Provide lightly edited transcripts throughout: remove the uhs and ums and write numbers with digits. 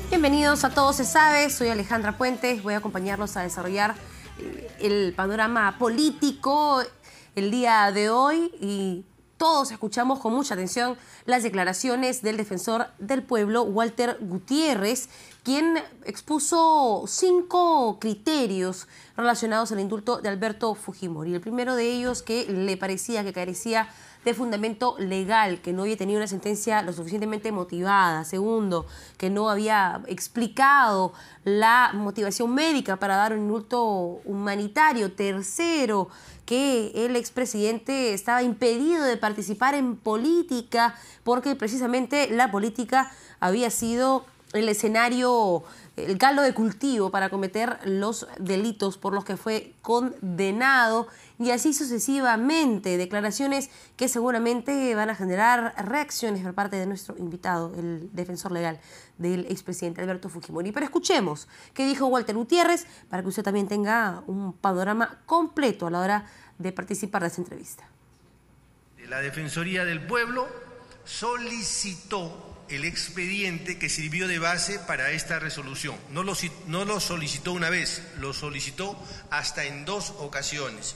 Bienvenidos a Todo Se Sabe, soy Alejandra Puentes, voy a acompañarlos a desarrollar el panorama político el día de hoy y todos escuchamos con mucha atención las declaraciones del defensor del pueblo, Walter Gutiérrez, quien expuso 5 criterios relacionados al indulto de Alberto Fujimori. El primero de ellos, que le parecía que carecía de fundamento legal, que no había tenido una sentencia lo suficientemente motivada. Segundo, que no había explicado la motivación médica para dar un indulto humanitario. Tercero, que el expresidente estaba impedido de participar en política porque precisamente la política había sido el escenario, el caldo de cultivo para cometer los delitos por los que fue condenado, y así sucesivamente. Declaraciones que seguramente van a generar reacciones por parte de nuestro invitado, el defensor legal del expresidente Alberto Fujimori. Pero escuchemos qué dijo Walter Gutiérrez para que usted también tenga un panorama completo a la hora de participar de esta entrevista. La Defensoría del Pueblo solicitó el expediente que sirvió de base para esta resolución. No lo solicitó una vez, lo solicitó hasta en 2 ocasiones.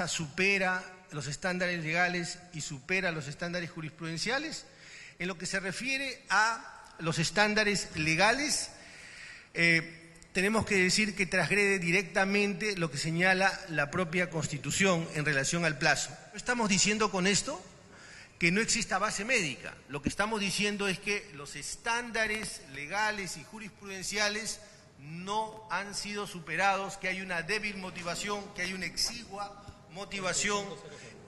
Supera los estándares legales y supera los estándares jurisprudenciales. En lo que se refiere a los estándares legales, tenemos que decir que transgrede directamente lo que señala la propia Constitución en relación al plazo. No estamos diciendo con esto que no exista base médica. Lo que estamos diciendo es que los estándares legales y jurisprudenciales no han sido superados, que hay una débil motivación, que hay una exigua motivación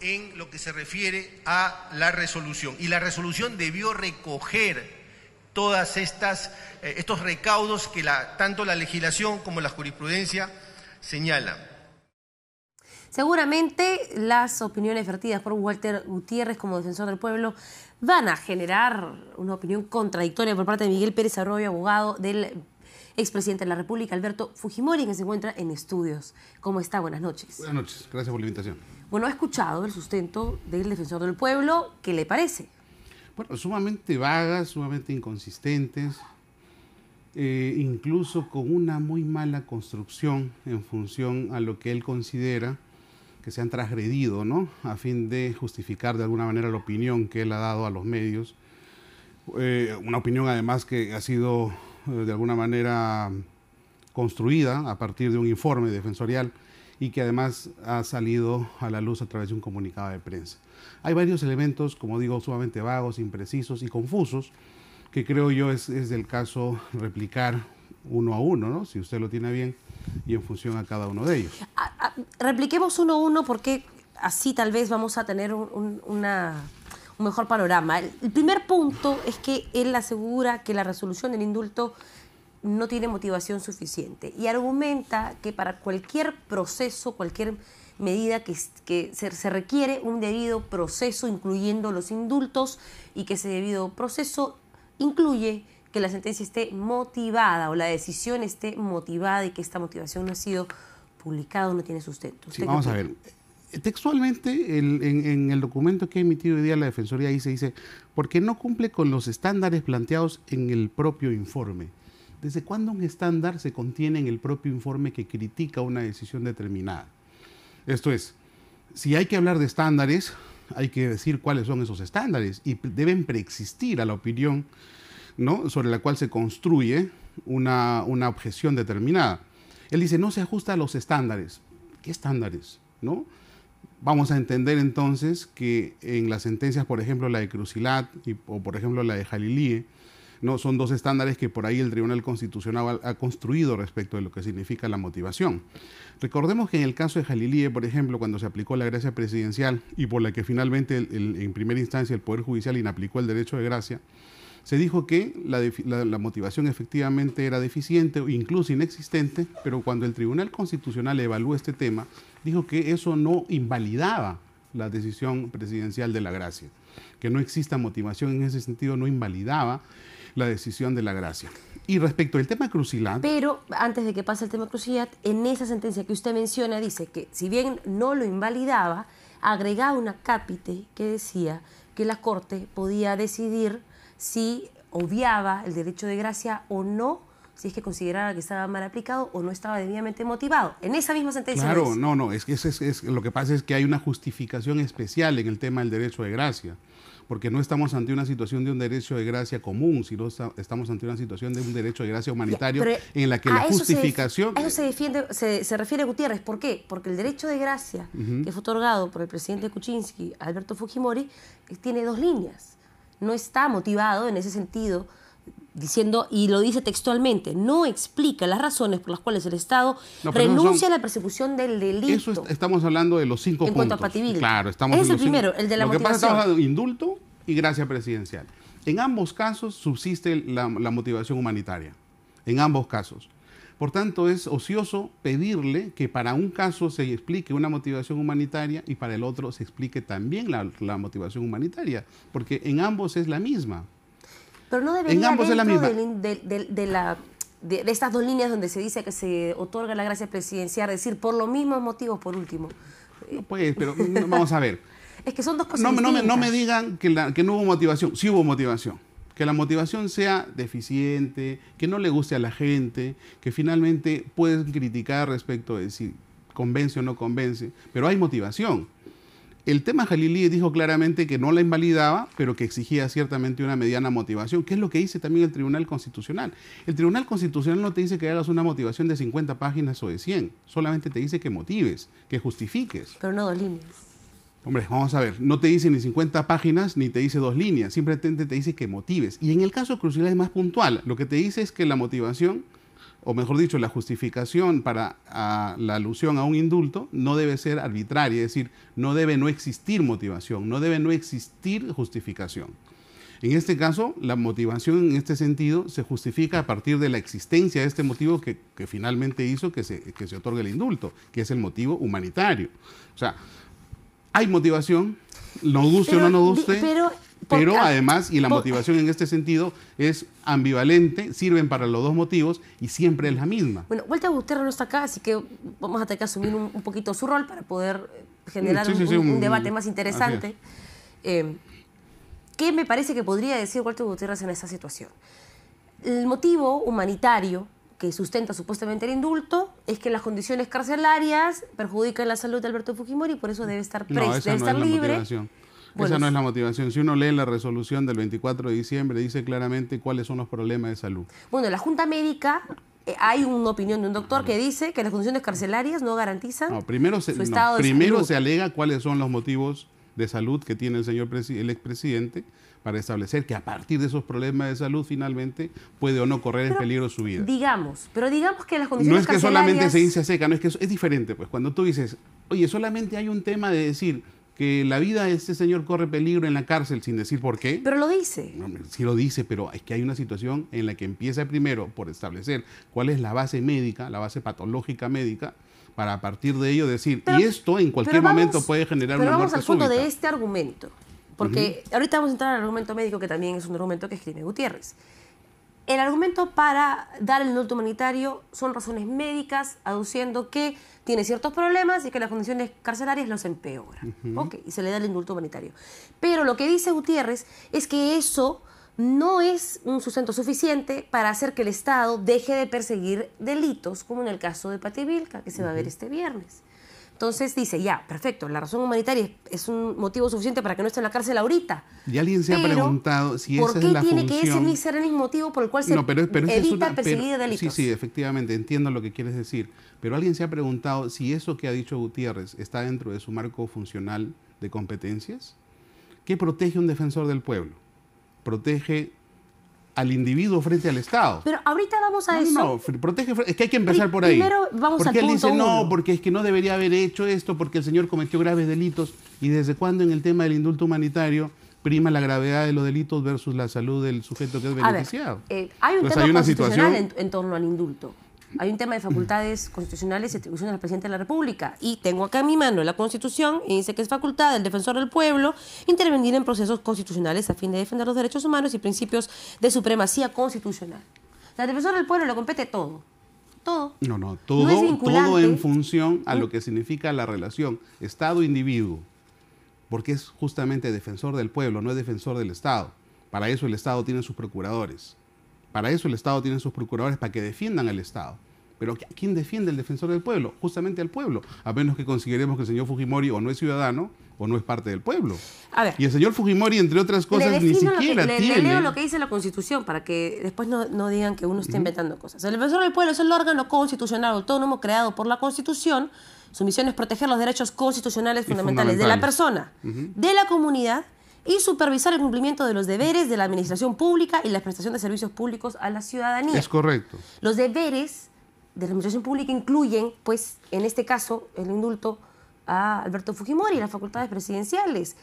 en lo que se refiere a la resolución. Y la resolución debió recoger todas estos recaudos que tanto la legislación como la jurisprudencia señalan. Seguramente las opiniones vertidas por Walter Gutiérrez como defensor del pueblo van a generar una opinión contradictoria por parte de Miguel Pérez Arroyo, abogado del expresidente de la República, Alberto Fujimori, que se encuentra en estudios. ¿Cómo está? Buenas noches. Buenas noches, gracias por la invitación. Bueno, ha escuchado el sustento del defensor del pueblo. ¿Qué le parece? Bueno, sumamente vagas, sumamente inconsistentes, incluso con una muy mala construcción en función a lo que él considera que se han transgredido, ¿no?, a fin de justificar de alguna manera la opinión que él ha dado a los medios. Una opinión además que ha sido de alguna manera construida a partir de un informe defensorial y que además ha salido a la luz a través de un comunicado de prensa. Hay varios elementos, como digo, sumamente vagos, imprecisos y confusos, que creo yo es del caso replicar uno a uno, ¿no?, si usted lo tiene bien, y en función a cada uno de ellos. Repliquemos uno a uno porque así tal vez vamos a tener un mejor panorama. El primer punto es que él asegura que la resolución del indulto no tiene motivación suficiente y argumenta que para cualquier proceso, cualquier medida que se requiere un debido proceso, incluyendo los indultos, y que ese debido proceso incluye que la sentencia esté motivada o la decisión esté motivada y que esta motivación no ha sido publicada o no tiene sustento. Sí, vamos a ver. Textualmente, en el documento que ha emitido hoy día la Defensoría ahí se dice, porque no cumple con los estándares planteados en el propio informe. ¿Desde cuándo un estándar se contiene en el propio informe que critica una decisión determinada? Esto es, si hay que hablar de estándares, hay que decir cuáles son esos estándares y deben preexistir a la opinión, ¿no?, sobre la cual se construye una objeción determinada. Él dice, no se ajusta a los estándares. ¿Qué estándares?, ¿no? Vamos a entender entonces que en las sentencias, por ejemplo, la de Crucilat o por ejemplo la de Jalilie, ¿no?, son 2 estándares que por ahí el Tribunal Constitucional ha construido respecto de lo que significa la motivación. Recordemos que en el caso de Jalilie, por ejemplo, cuando se aplicó la gracia presidencial y por la que finalmente en primera instancia el Poder Judicial inaplicó el derecho de gracia, se dijo que la motivación efectivamente era deficiente o incluso inexistente, pero cuando el Tribunal Constitucional evaluó este tema, dijo que eso no invalidaba la decisión presidencial de la gracia, que no exista motivación en ese sentido no invalidaba la decisión de la gracia. Y respecto al tema Crucilat... Pero antes de que pase el tema Crucilat, en esa sentencia que usted menciona dice que si bien no lo invalidaba, agregaba una cápite que decía que la Corte podía decidir si obviaba el derecho de gracia o no, si es que consideraba que estaba mal aplicado o no estaba debidamente motivado. En esa misma sentencia. Claro, no, es que lo que pasa es que hay una justificación especial en el tema del derecho de gracia, porque no estamos ante una situación de un derecho de gracia común, sino estamos ante una situación de un derecho de gracia humanitario en la que la justificación... A eso se refiere Gutiérrez. ¿Por qué? Porque el derecho de gracia que fue otorgado por el presidente Kuczynski, Alberto Fujimori, tiene dos líneas. No está motivado en ese sentido, diciendo, y lo dice textualmente, no explica las razones por las cuales el Estado renuncia a la persecución del delito. Eso estamos hablando de los 5 puntos. En cuanto a Patibil. Claro, estamos es el primero, el de la motivación. Lo que pasa es que estamos hablando de indulto y gracia presidencial. En ambos casos subsiste la motivación humanitaria. En ambos casos. Por tanto, es ocioso pedirle que para un caso se explique una motivación humanitaria y para el otro se explique también la motivación humanitaria, porque en ambos es la misma. Pero no debería dentro de estas dos líneas donde se dice que se otorga la gracia presidencial, decir por los mismos motivos, por último. No, pues, pero vamos a ver. Es que son dos cosas distintas. No me digan que no hubo motivación. Sí hubo motivación. Que la motivación sea deficiente, que no le guste a la gente, que finalmente pueden criticar respecto de si convence o no convence, pero hay motivación. El tema Jalili dijo claramente que no la invalidaba, pero que exigía ciertamente una mediana motivación, que es lo que dice también el Tribunal Constitucional. El Tribunal Constitucional no te dice que hagas una motivación de 50 páginas o de 100, solamente te dice que motives, que justifiques. Pero no 2 líneas. Hombre, vamos a ver, no te dice ni 50 páginas ni te dice 2 líneas, simplemente te dice que motives. Y en el caso crucial es más puntual, lo que te dice es que la motivación, o mejor dicho, la justificación para la alusión a un indulto no debe ser arbitraria, es decir, no debe no existir motivación, no debe no existir justificación. En este caso, la motivación en este sentido se justifica a partir de la existencia de este motivo que finalmente hizo que se otorgue el indulto, que es el motivo humanitario. O sea, hay motivación, nos guste o no nos guste, pero además, y la motivación en este sentido es ambivalente, sirven para los dos motivos y siempre es la misma. Bueno, Walter Gutiérrez no está acá, así que vamos a tener que asumir un poquito su rol para poder generar un debate más interesante. ¿Qué me parece que podría decir Walter Gutiérrez en esta situación? El motivo humanitario que sustenta supuestamente el indulto es que las condiciones carcelarias perjudican la salud de Alberto Fujimori y por eso debe estar preso, debe estar libre. Bueno, esa no es la motivación. Si uno lee la resolución del 24 de diciembre, dice claramente cuáles son los problemas de salud. Bueno, la Junta Médica, hay una opinión de un doctor que dice que las condiciones carcelarias no garantizan primero su estado de salud. Primero se alega cuáles son los motivos de salud que tiene el expresidente para establecer que a partir de esos problemas de salud finalmente puede o no correr en peligro su vida. Digamos que las condiciones carcelarias... No es que solamente se dice a seca, no es que es diferente. Pues cuando tú dices, oye, solamente hay un tema de decir que la vida de este señor corre peligro en la cárcel sin decir por qué. Pero lo dice. No, sí lo dice, pero es que hay una situación en la que empieza primero por establecer cuál es la base médica, la base patológica médica, para a partir de ello decir, y esto en cualquier momento puede generar una muerte súbita. Pero vamos al fondo de este argumento, porque ahorita vamos a entrar al argumento médico, que también es un argumento que escribe Gutiérrez. El argumento para dar el indulto humanitario son razones médicas, aduciendo que tiene ciertos problemas y que las condiciones carcelarias los empeoran. Y se le da el indulto humanitario. Pero lo que dice Gutiérrez es que eso no es un sustento suficiente para hacer que el Estado deje de perseguir delitos, como en el caso de Pativilca, que se va a ver este viernes. Entonces dice, ya, perfecto, la razón humanitaria es un motivo suficiente para que no esté en la cárcel ahorita. Y alguien se ha preguntado si esa es la función... ¿Por qué tiene que ese ser el mismo motivo por el cual se evita perseguir delitos? Sí, efectivamente, entiendo lo que quieres decir. Pero alguien se ha preguntado si eso que ha dicho Gutiérrez está dentro de su marco funcional de competencias. ¿Qué protege un defensor del pueblo? Protege al individuo frente al Estado. Pero ahorita vamos a eso. No, protege, es que hay que empezar por ahí. Primero vamos al punto 1. Porque él dice, no, porque es que no debería haber hecho esto, porque el señor cometió graves delitos. ¿Y desde cuándo en el tema del indulto humanitario prima la gravedad de los delitos versus la salud del sujeto que es beneficiado? Hay un tema constitucional en torno al indulto. Hay un tema de facultades constitucionales y atribuciones al presidente de la República. Y tengo acá en mi mano la Constitución y dice que es facultad del defensor del pueblo intervenir en procesos constitucionales a fin de defender los derechos humanos y principios de supremacía constitucional. Al defensor del pueblo le compete todo. Todo. No, No es vinculante. todo en función a lo que significa la relación Estado-individuo, porque es justamente defensor del pueblo, no es defensor del Estado. Para eso el Estado tiene sus procuradores. Para eso el Estado tiene sus procuradores, para que defiendan al Estado. Pero ¿quién defiende el defensor del pueblo? Justamente al pueblo, a menos que consideremos que el señor Fujimori o no es ciudadano o no es parte del pueblo. A ver, y el señor Fujimori, entre otras cosas, ni siquiera le tiene... leo lo que dice la Constitución para que después no digan que uno está inventando cosas. El defensor del pueblo es el órgano constitucional autónomo creado por la Constitución. Su misión es proteger los derechos constitucionales fundamentales de la persona, de la comunidad, y supervisar el cumplimiento de los deberes de la administración pública y la prestación de servicios públicos a la ciudadanía. Es correcto. Los deberes de la administración pública incluyen, pues, en este caso, el indulto a Alberto Fujimori y las facultades presidenciales.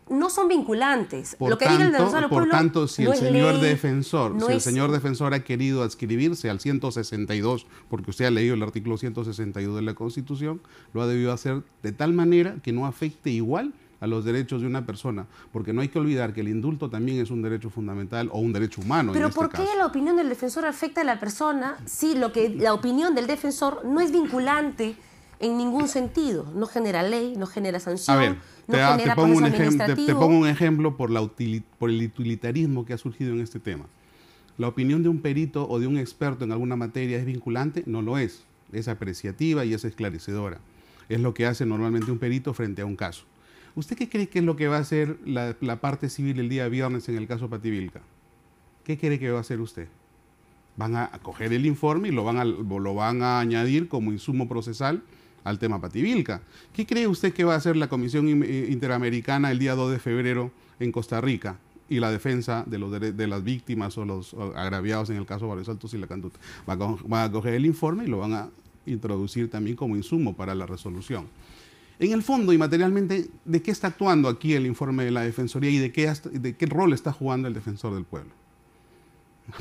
No son vinculantes. Por lo que diga el defensor del pueblo tanto, si no el es señor ley, defensor, no si el es- señor defensor ha querido adscribirse al 162, porque usted ha leído el artículo 162 de la Constitución, lo ha debido hacer de tal manera que no afecte igual a los derechos de una persona, porque no hay que olvidar que el indulto también es un derecho fundamental o un derecho humano. Pero en este ¿por qué caso. la opinión del defensor afecta a la persona si la opinión del defensor no es vinculante en ningún sentido? No genera ley, no genera sanción, A ver, no te genera pongo proceso un administrativo. te pongo un ejemplo por el utilitarismo que ha surgido en este tema. ¿La opinión de un perito o de un experto en alguna materia es vinculante? No lo es. Es apreciativa y es esclarecedora. Es lo que hace normalmente un perito frente a un caso. ¿Usted qué cree que es lo que va a hacer la parte civil el día viernes en el caso Pativilca? ¿Qué cree que va a hacer usted? Van a coger el informe y lo van a añadir como insumo procesal al tema Pativilca. ¿Qué cree usted que va a hacer la Comisión Interamericana el día 2 de febrero en Costa Rica y la defensa de las víctimas o los agraviados en el caso Barrios Altos y La Cantuta? Van a coger el informe y lo van a introducir también como insumo para la resolución. En el fondo y materialmente, ¿de qué está actuando aquí el informe de la Defensoría y de qué rol está jugando el defensor del pueblo?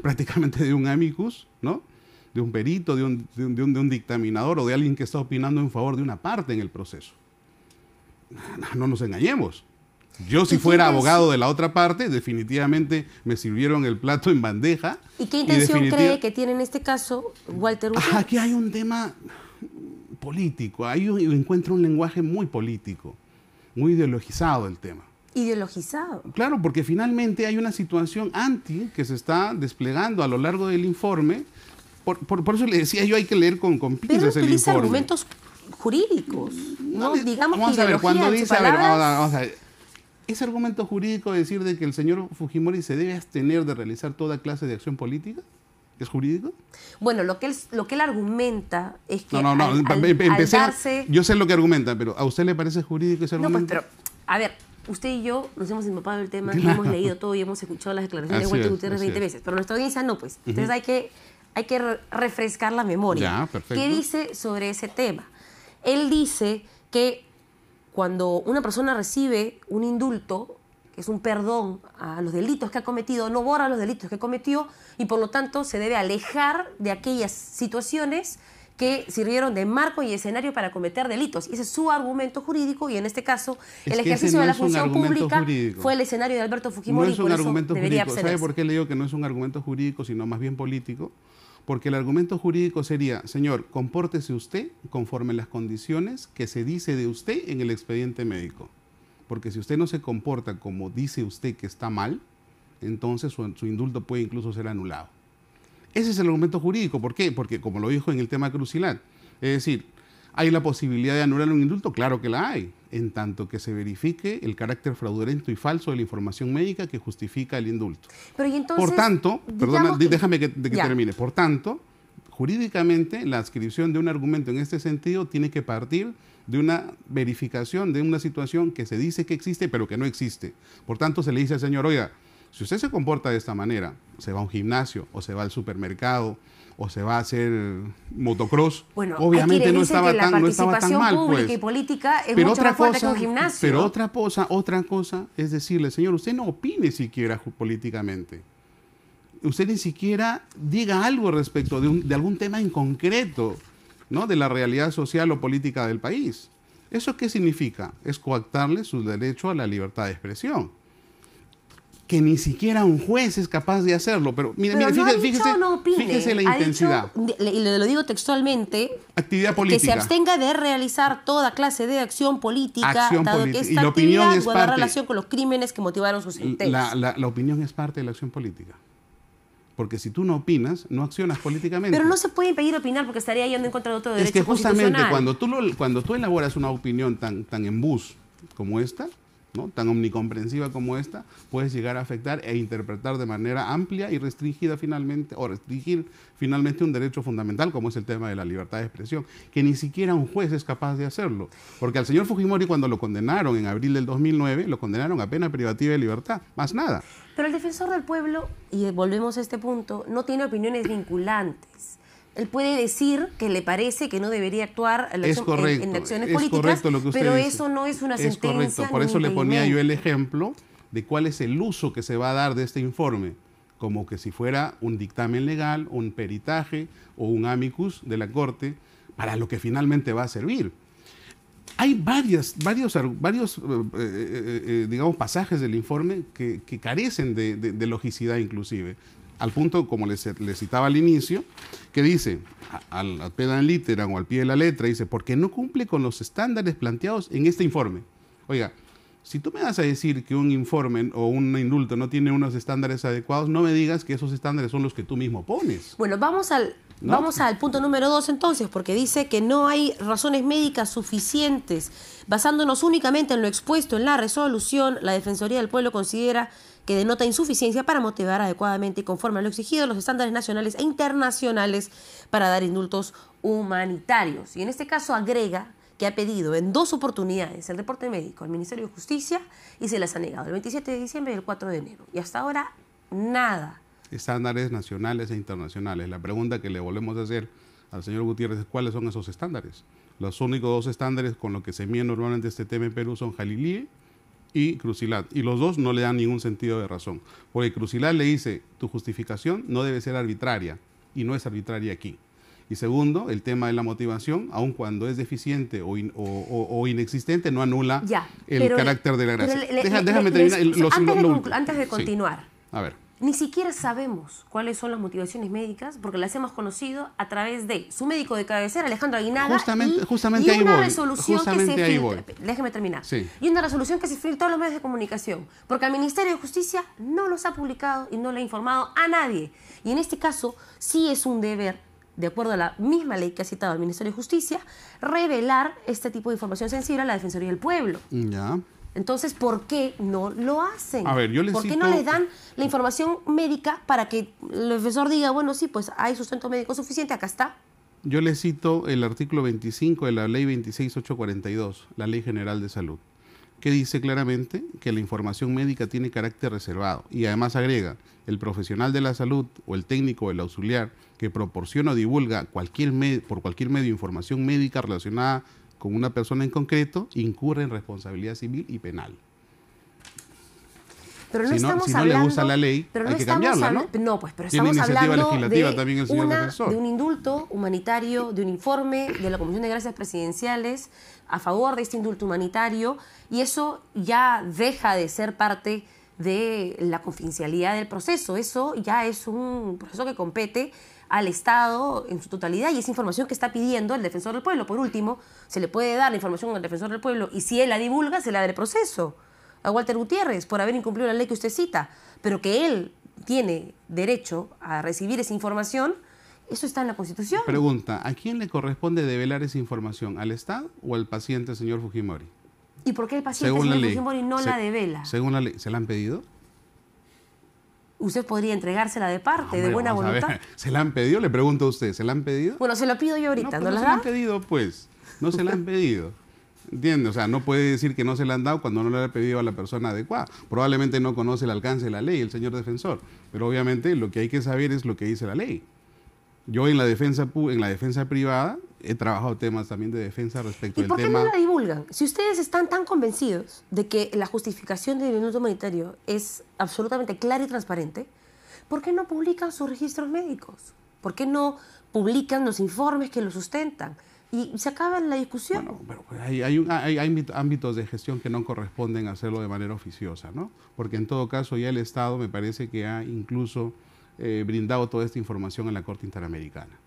Prácticamente de un amicus, ¿no? De un perito, de un dictaminador o de alguien que está opinando en favor de una parte en el proceso. No nos engañemos. Yo, si fuera abogado de la otra parte, definitivamente me sirvieron el plato en bandeja. ¿Y qué intención cree que tiene en este caso Walter Gutiérrez? Aquí hay un tema político. Ahí yo encuentro un lenguaje muy político, muy ideologizado el tema. Ideologizado. Claro, porque finalmente hay una situación anti que se está desplegando a lo largo del informe. Por eso le decía yo, hay que leer con Pero pinzas el utiliza informe. argumentos jurídicos, no digamos vamos a ver, cuando ideología en dice, sus palabras. vamos a ver, ¿es argumento jurídico decir de que el señor Fujimori se debe abstener de realizar toda clase de acción política? ¿Es jurídico? Bueno, lo que él argumenta es que No, al darse... Yo sé lo que argumenta, pero ¿a usted le parece jurídico ese No, pues, argumento? pero, a ver, usted y yo nos hemos empapado del tema, hemos leído todo y hemos escuchado las declaraciones de Así Walter es, Gutiérrez así 20 es. veces, pero nuestra audiencia no, pues. Entonces hay que refrescar la memoria. Ya, perfecto. ¿Qué dice sobre ese tema? Él dice que cuando una persona recibe un indulto, que es un perdón a los delitos que ha cometido, no borra los delitos que cometió y por lo tanto se debe alejar de aquellas situaciones que sirvieron de marco y escenario para cometer delitos. Y ese es su argumento jurídico y en este caso Es el que ejercicio ese no de la es un función argumento pública jurídico. fue el escenario de Alberto No Fujimori es y un por eso argumento debería jurídico. ¿Sabe abstenerse. por qué le digo que no es un argumento jurídico, sino más bien político? Porque el argumento jurídico sería, señor, compórtese usted conforme las condiciones que se dice de usted en el expediente médico. Porque si usted no se comporta como dice usted que está mal, entonces su indulto puede incluso ser anulado. Ese es el argumento jurídico. ¿Por qué? Porque, como lo dijo en el tema crucial, es decir, ¿hay la posibilidad de anular un indulto? Claro que la hay, en tanto que se verifique el carácter fraudulento y falso de la información médica que justifica el indulto. Pero y entonces, Por tanto, digamos que- déjame que Ya. termine. Por tanto, jurídicamente, la adscripción de un argumento en este sentido tiene que partir de una verificación de una situación que se dice que existe, pero que no existe. Por tanto, se le dice al señor, oiga, si usted se comporta de esta manera, se va a un gimnasio, o se va al supermercado, o se va a hacer motocross, bueno, obviamente hay quienes no dicen estaba que la tan mal, participación pública pues. y política es Pero mucho más fuerte que un gimnasio. Pero otra cosa es decirle, señor, usted no opine siquiera políticamente. Usted ni siquiera diga algo respecto de algún tema en concreto, ¿no? De la realidad social o política del país. ¿Eso qué significa? Es coartarle su derecho a la libertad de expresión. que ni siquiera un juez es capaz de hacerlo. Pero mire, Pero no fíjese la intensidad. Y lo digo textualmente, Actividad política. que se abstenga de realizar toda clase de acción política, dado que Y esta la opinión actividad es guarda parte. relación con los crímenes que motivaron su sentencia. La opinión es parte de la acción política. Porque si tú no opinas, no accionas políticamente. Pero no se puede impedir opinar porque estaría yendo en contra de otro derecho Es que justamente constitucional. cuando tú elaboras una opinión tan en bus como esta, ¿no? Tan omnicomprensiva como esta, puedes llegar a afectar e interpretar de manera amplia y restringida finalmente, o restringir finalmente un derecho fundamental como es el tema de la libertad de expresión, que ni siquiera un juez es capaz de hacerlo. Porque al señor Fujimori, cuando lo condenaron en abril del 2009, lo condenaron a pena privativa de libertad, más nada. Pero el defensor del pueblo, y volvemos a este punto, no tiene opiniones vinculantes. Él puede decir que le parece que no debería actuar en acciones políticas, lo que usted pero dice. eso no es una Es sentencia. correcto. Por ni eso un le ponía yo impedimento. el ejemplo de cuál es el uso que se va a dar de este informe, como que si fuera un dictamen legal, un peritaje o un amicus de la Corte, para lo que finalmente va a servir. Hay varios digamos, pasajes del informe que carecen de logicidad inclusive, al punto, como les citaba al inicio, que dice, al pedam literam o al pie de la letra, dice, porque no cumple con los estándares planteados en este informe. Oiga, si tú me vas a decir que un informe o un indulto no tiene unos estándares adecuados, no me digas que esos estándares son los que tú mismo pones. Bueno, vamos al punto número 2 entonces, porque dice que no hay razones médicas suficientes. Basándonos únicamente en lo expuesto en la resolución, la Defensoría del Pueblo considera que denota insuficiencia para motivar adecuadamente y conforme a lo exigido los estándares nacionales e internacionales para dar indultos humanitarios. Y en este caso agrega que ha pedido en 2 oportunidades el reporte médico al Ministerio de Justicia y se las ha negado el 27 de diciembre y el 4 de enero. Y hasta ahora, nada. Estándares nacionales e internacionales. La pregunta que le volvemos a hacer al señor Gutiérrez es cuáles son esos estándares. Los únicos 2 estándares con los que se mide normalmente este tema en Perú son Jalilí y Crucilat. Y los 2 no le dan ningún sentido de razón. Porque Crucilat le dice, tu justificación no debe ser arbitraria, y no es arbitraria aquí. Y segundo, el tema de la motivación, aun cuando es deficiente o inexistente, no anula el carácter de la gracia. Déjame terminar. Antes de continuar. Sí. A ver. Ni siquiera sabemos cuáles son las motivaciones médicas porque las hemos conocido a través de su médico de cabecera, Alejandro Aguinaga, justamente y ahí una voy. resolución Justamente que se ahí filtra. voy. Déjeme terminar. Sí. Y una resolución que se filtró a los medios de comunicación porque el Ministerio de Justicia no los ha publicado y no le ha informado a nadie. Y en este caso sí es un deber, de acuerdo a la misma ley que ha citado el Ministerio de Justicia, revelar este tipo de información sensible a la Defensoría del Pueblo. Ya. Entonces, ¿por qué no lo hacen? A ver, yo les ¿Por qué cito... no les dan la información médica para que el defensor diga, bueno, sí, pues hay sustento médico suficiente, acá está? Yo les cito el artículo 25 de la Ley 26842, la Ley General de Salud, que dice claramente que la información médica tiene carácter reservado y además agrega, el profesional de la salud o el técnico o el auxiliar que proporciona o divulga por cualquier medio información médica relacionada con una persona en concreto, incurre en responsabilidad civil y penal. Pero no si estamos no hablando, le gusta la ley, pero hay no que estamos cambiarla, ¿no? No, pues, pero Tiene estamos iniciativa hablando legislativa también el señor defensor. de un indulto humanitario, de un informe de la Comisión de Gracias Presidenciales a favor de este indulto humanitario, y eso ya deja de ser parte de la confidencialidad del proceso. Eso ya es un proceso que compete al Estado en su totalidad y esa información que está pidiendo el Defensor del Pueblo. Por último, se le puede dar la información al Defensor del Pueblo y si él la divulga, se la da el proceso a Walter Gutiérrez por haber incumplido la ley que usted cita, pero que él tiene derecho a recibir esa información, eso está en la Constitución. Pregunta, ¿a quién le corresponde develar esa información? ¿Al Estado o al paciente, señor Fujimori? ¿Y por qué el paciente, Según señor la ley. Fujimori, no la devela? Según la ley, ¿se la han pedido? Usted podría entregársela de parte, Hombre, de buena vamos a voluntad. ver, ¿se la han pedido? Le pregunto a usted, ¿se la han pedido? Bueno, se lo pido yo ahorita, No, ¿no pues la se la da? han pedido, pues. No se la han pedido. ¿Entiende? O sea, no puede decir que no se la han dado cuando no le ha pedido a la persona adecuada. Probablemente no conoce el alcance de la ley, el señor defensor. Pero obviamente lo que hay que saber es lo que dice la ley. Yo en la defensa privada he trabajado temas también de defensa respecto ¿Y del por qué tema... no la divulgan? Si ustedes están tan convencidos de que la justificación del indulto humanitario es absolutamente clara y transparente, ¿por qué no publican sus registros médicos? ¿Por qué no publican los informes que lo sustentan? y se acaba la discusión. Bueno, pero pues hay ámbitos de gestión que no corresponden hacerlo de manera oficiosa, ¿no? Porque en todo caso ya el Estado me parece que ha incluso brindado toda esta información a la Corte Interamericana,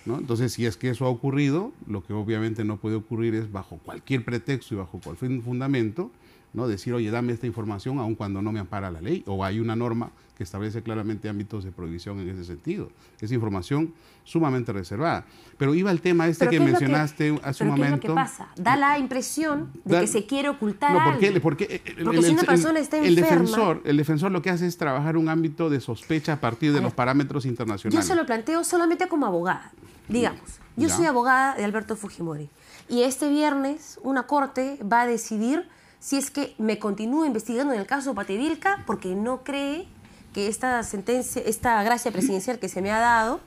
¿no? Entonces, si es que eso ha ocurrido, lo que obviamente no puede ocurrir es bajo cualquier pretexto y bajo cualquier fundamento, ¿no? Decir, oye, dame esta información aun cuando no me ampara la ley, o hay una norma que establece claramente ámbitos de prohibición en ese sentido. Es información sumamente reservada. Pero iba al tema este que mencionaste hace un momento. ¿Qué es lo que pasa? Da la impresión de que se quiere ocultar algo. Porque si una persona está enferma... El defensor lo que hace es trabajar un ámbito de sospecha a partir de los parámetros internacionales. Yo se lo planteo solamente como abogada. Digamos, yo soy abogada de Alberto Fujimori y este viernes una corte va a decidir si es que me continúo investigando en el caso Pativilca porque no cree que esta sentencia, esta gracia presidencial que se me ha dado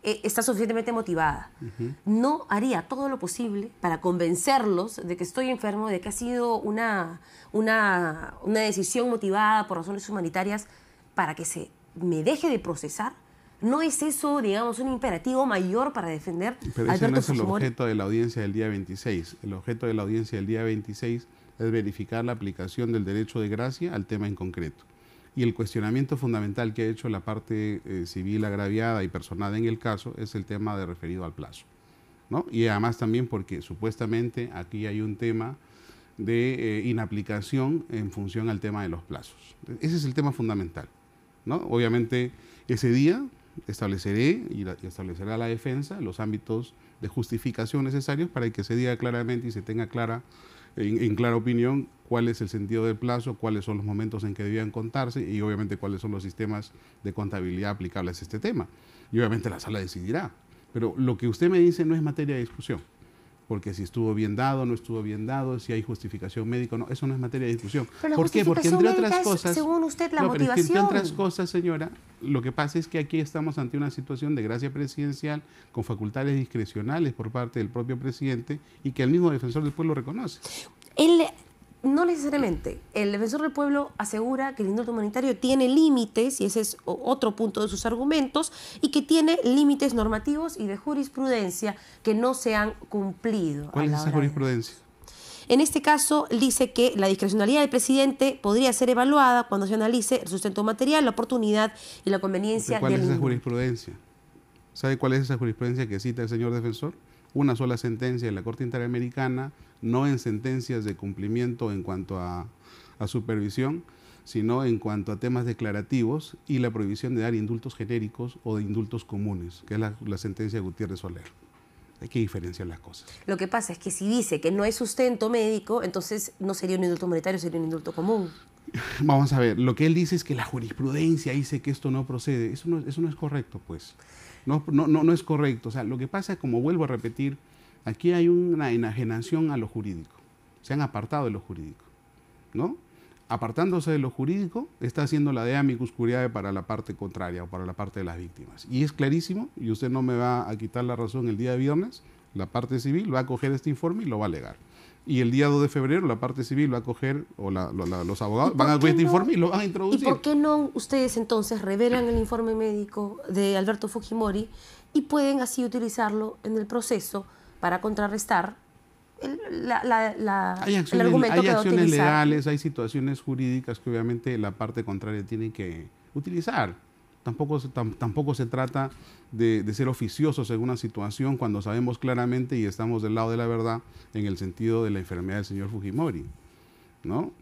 está suficientemente motivada. No haría todo lo posible para convencerlos de que estoy enfermo, de que ha sido una decisión motivada por razones humanitarias para que se me deje de procesar. ¿No es eso, digamos, un imperativo mayor para defender a Pero Alberto ese no es Fujimori? el objeto de la audiencia del día 26. El objeto de la audiencia del día 26 es verificar la aplicación del derecho de gracia al tema en concreto. Y el cuestionamiento fundamental que ha hecho la parte civil agraviada y personada en el caso es el tema de referido al plazo, ¿no? Y además también porque supuestamente aquí hay un tema de inaplicación en función al tema de los plazos. Ese es el tema fundamental, ¿no? Obviamente ese día estableceré y establecerá la defensa los ámbitos de justificación necesarios para que se diga claramente y se tenga en clara opinión cuál es el sentido del plazo, cuáles son los momentos en que debían contarse y obviamente cuáles son los sistemas de contabilidad aplicables a este tema. Y obviamente la sala decidirá. Pero lo que usted me dice no es materia de discusión. Porque si estuvo bien dado, no estuvo bien dado, si hay justificación médica o no, eso no es materia de discusión. ¿Por qué? Porque entre otras cosas, según usted, la motivación. Entre otras cosas, señora, lo que pasa es que aquí estamos ante una situación de gracia presidencial con facultades discrecionales por parte del propio presidente y que el mismo defensor del pueblo reconoce. No necesariamente. El defensor del pueblo asegura que el indulto humanitario tiene límites, y ese es otro punto de sus argumentos, y que tiene límites normativos y de jurisprudencia que no se han cumplido. ¿Cuál es esa jurisprudencia? En este caso, dice que la discrecionalidad del presidente podría ser evaluada cuando se analice el sustento material, la oportunidad y la conveniencia del ¿Cuál es esa indulto. jurisprudencia? ¿Sabe cuál es esa jurisprudencia que cita el señor defensor? Una sola sentencia de la Corte Interamericana, no en sentencias de cumplimiento en cuanto a supervisión, sino en cuanto a temas declarativos y la prohibición de dar indultos genéricos o de indultos comunes, que es la sentencia de Gutiérrez Soler. Hay que diferenciar las cosas. Lo que pasa es que si dice que no hay sustento médico, entonces no sería un indulto humanitario, sería un indulto común. Vamos a ver, lo que él dice es que la jurisprudencia dice que esto no procede. Eso no es correcto, pues. No es correcto. O sea, lo que pasa es, como vuelvo a repetir, aquí hay una enajenación a lo jurídico. Se han apartado de lo jurídico, ¿no? Apartándose de lo jurídico, está haciendo la de amicus curiae para la parte contraria o para la parte de las víctimas. Y es clarísimo, y usted no me va a quitar la razón el día viernes, la parte civil va a coger este informe y lo va a alegar. Y el día 2 de febrero la parte civil va a coger, o los abogados van a coger este informe y lo van a introducir. ¿Y por qué no ustedes entonces revelan el informe médico de Alberto Fujimori y pueden así utilizarlo en el proceso para contrarrestar el argumento que va a utilizar? Acciones legales, hay situaciones jurídicas que obviamente la parte contraria tiene que utilizar. Tampoco se trata de ser oficiosos en una situación cuando sabemos claramente y estamos del lado de la verdad en el sentido de la enfermedad del señor Fujimori, ¿no?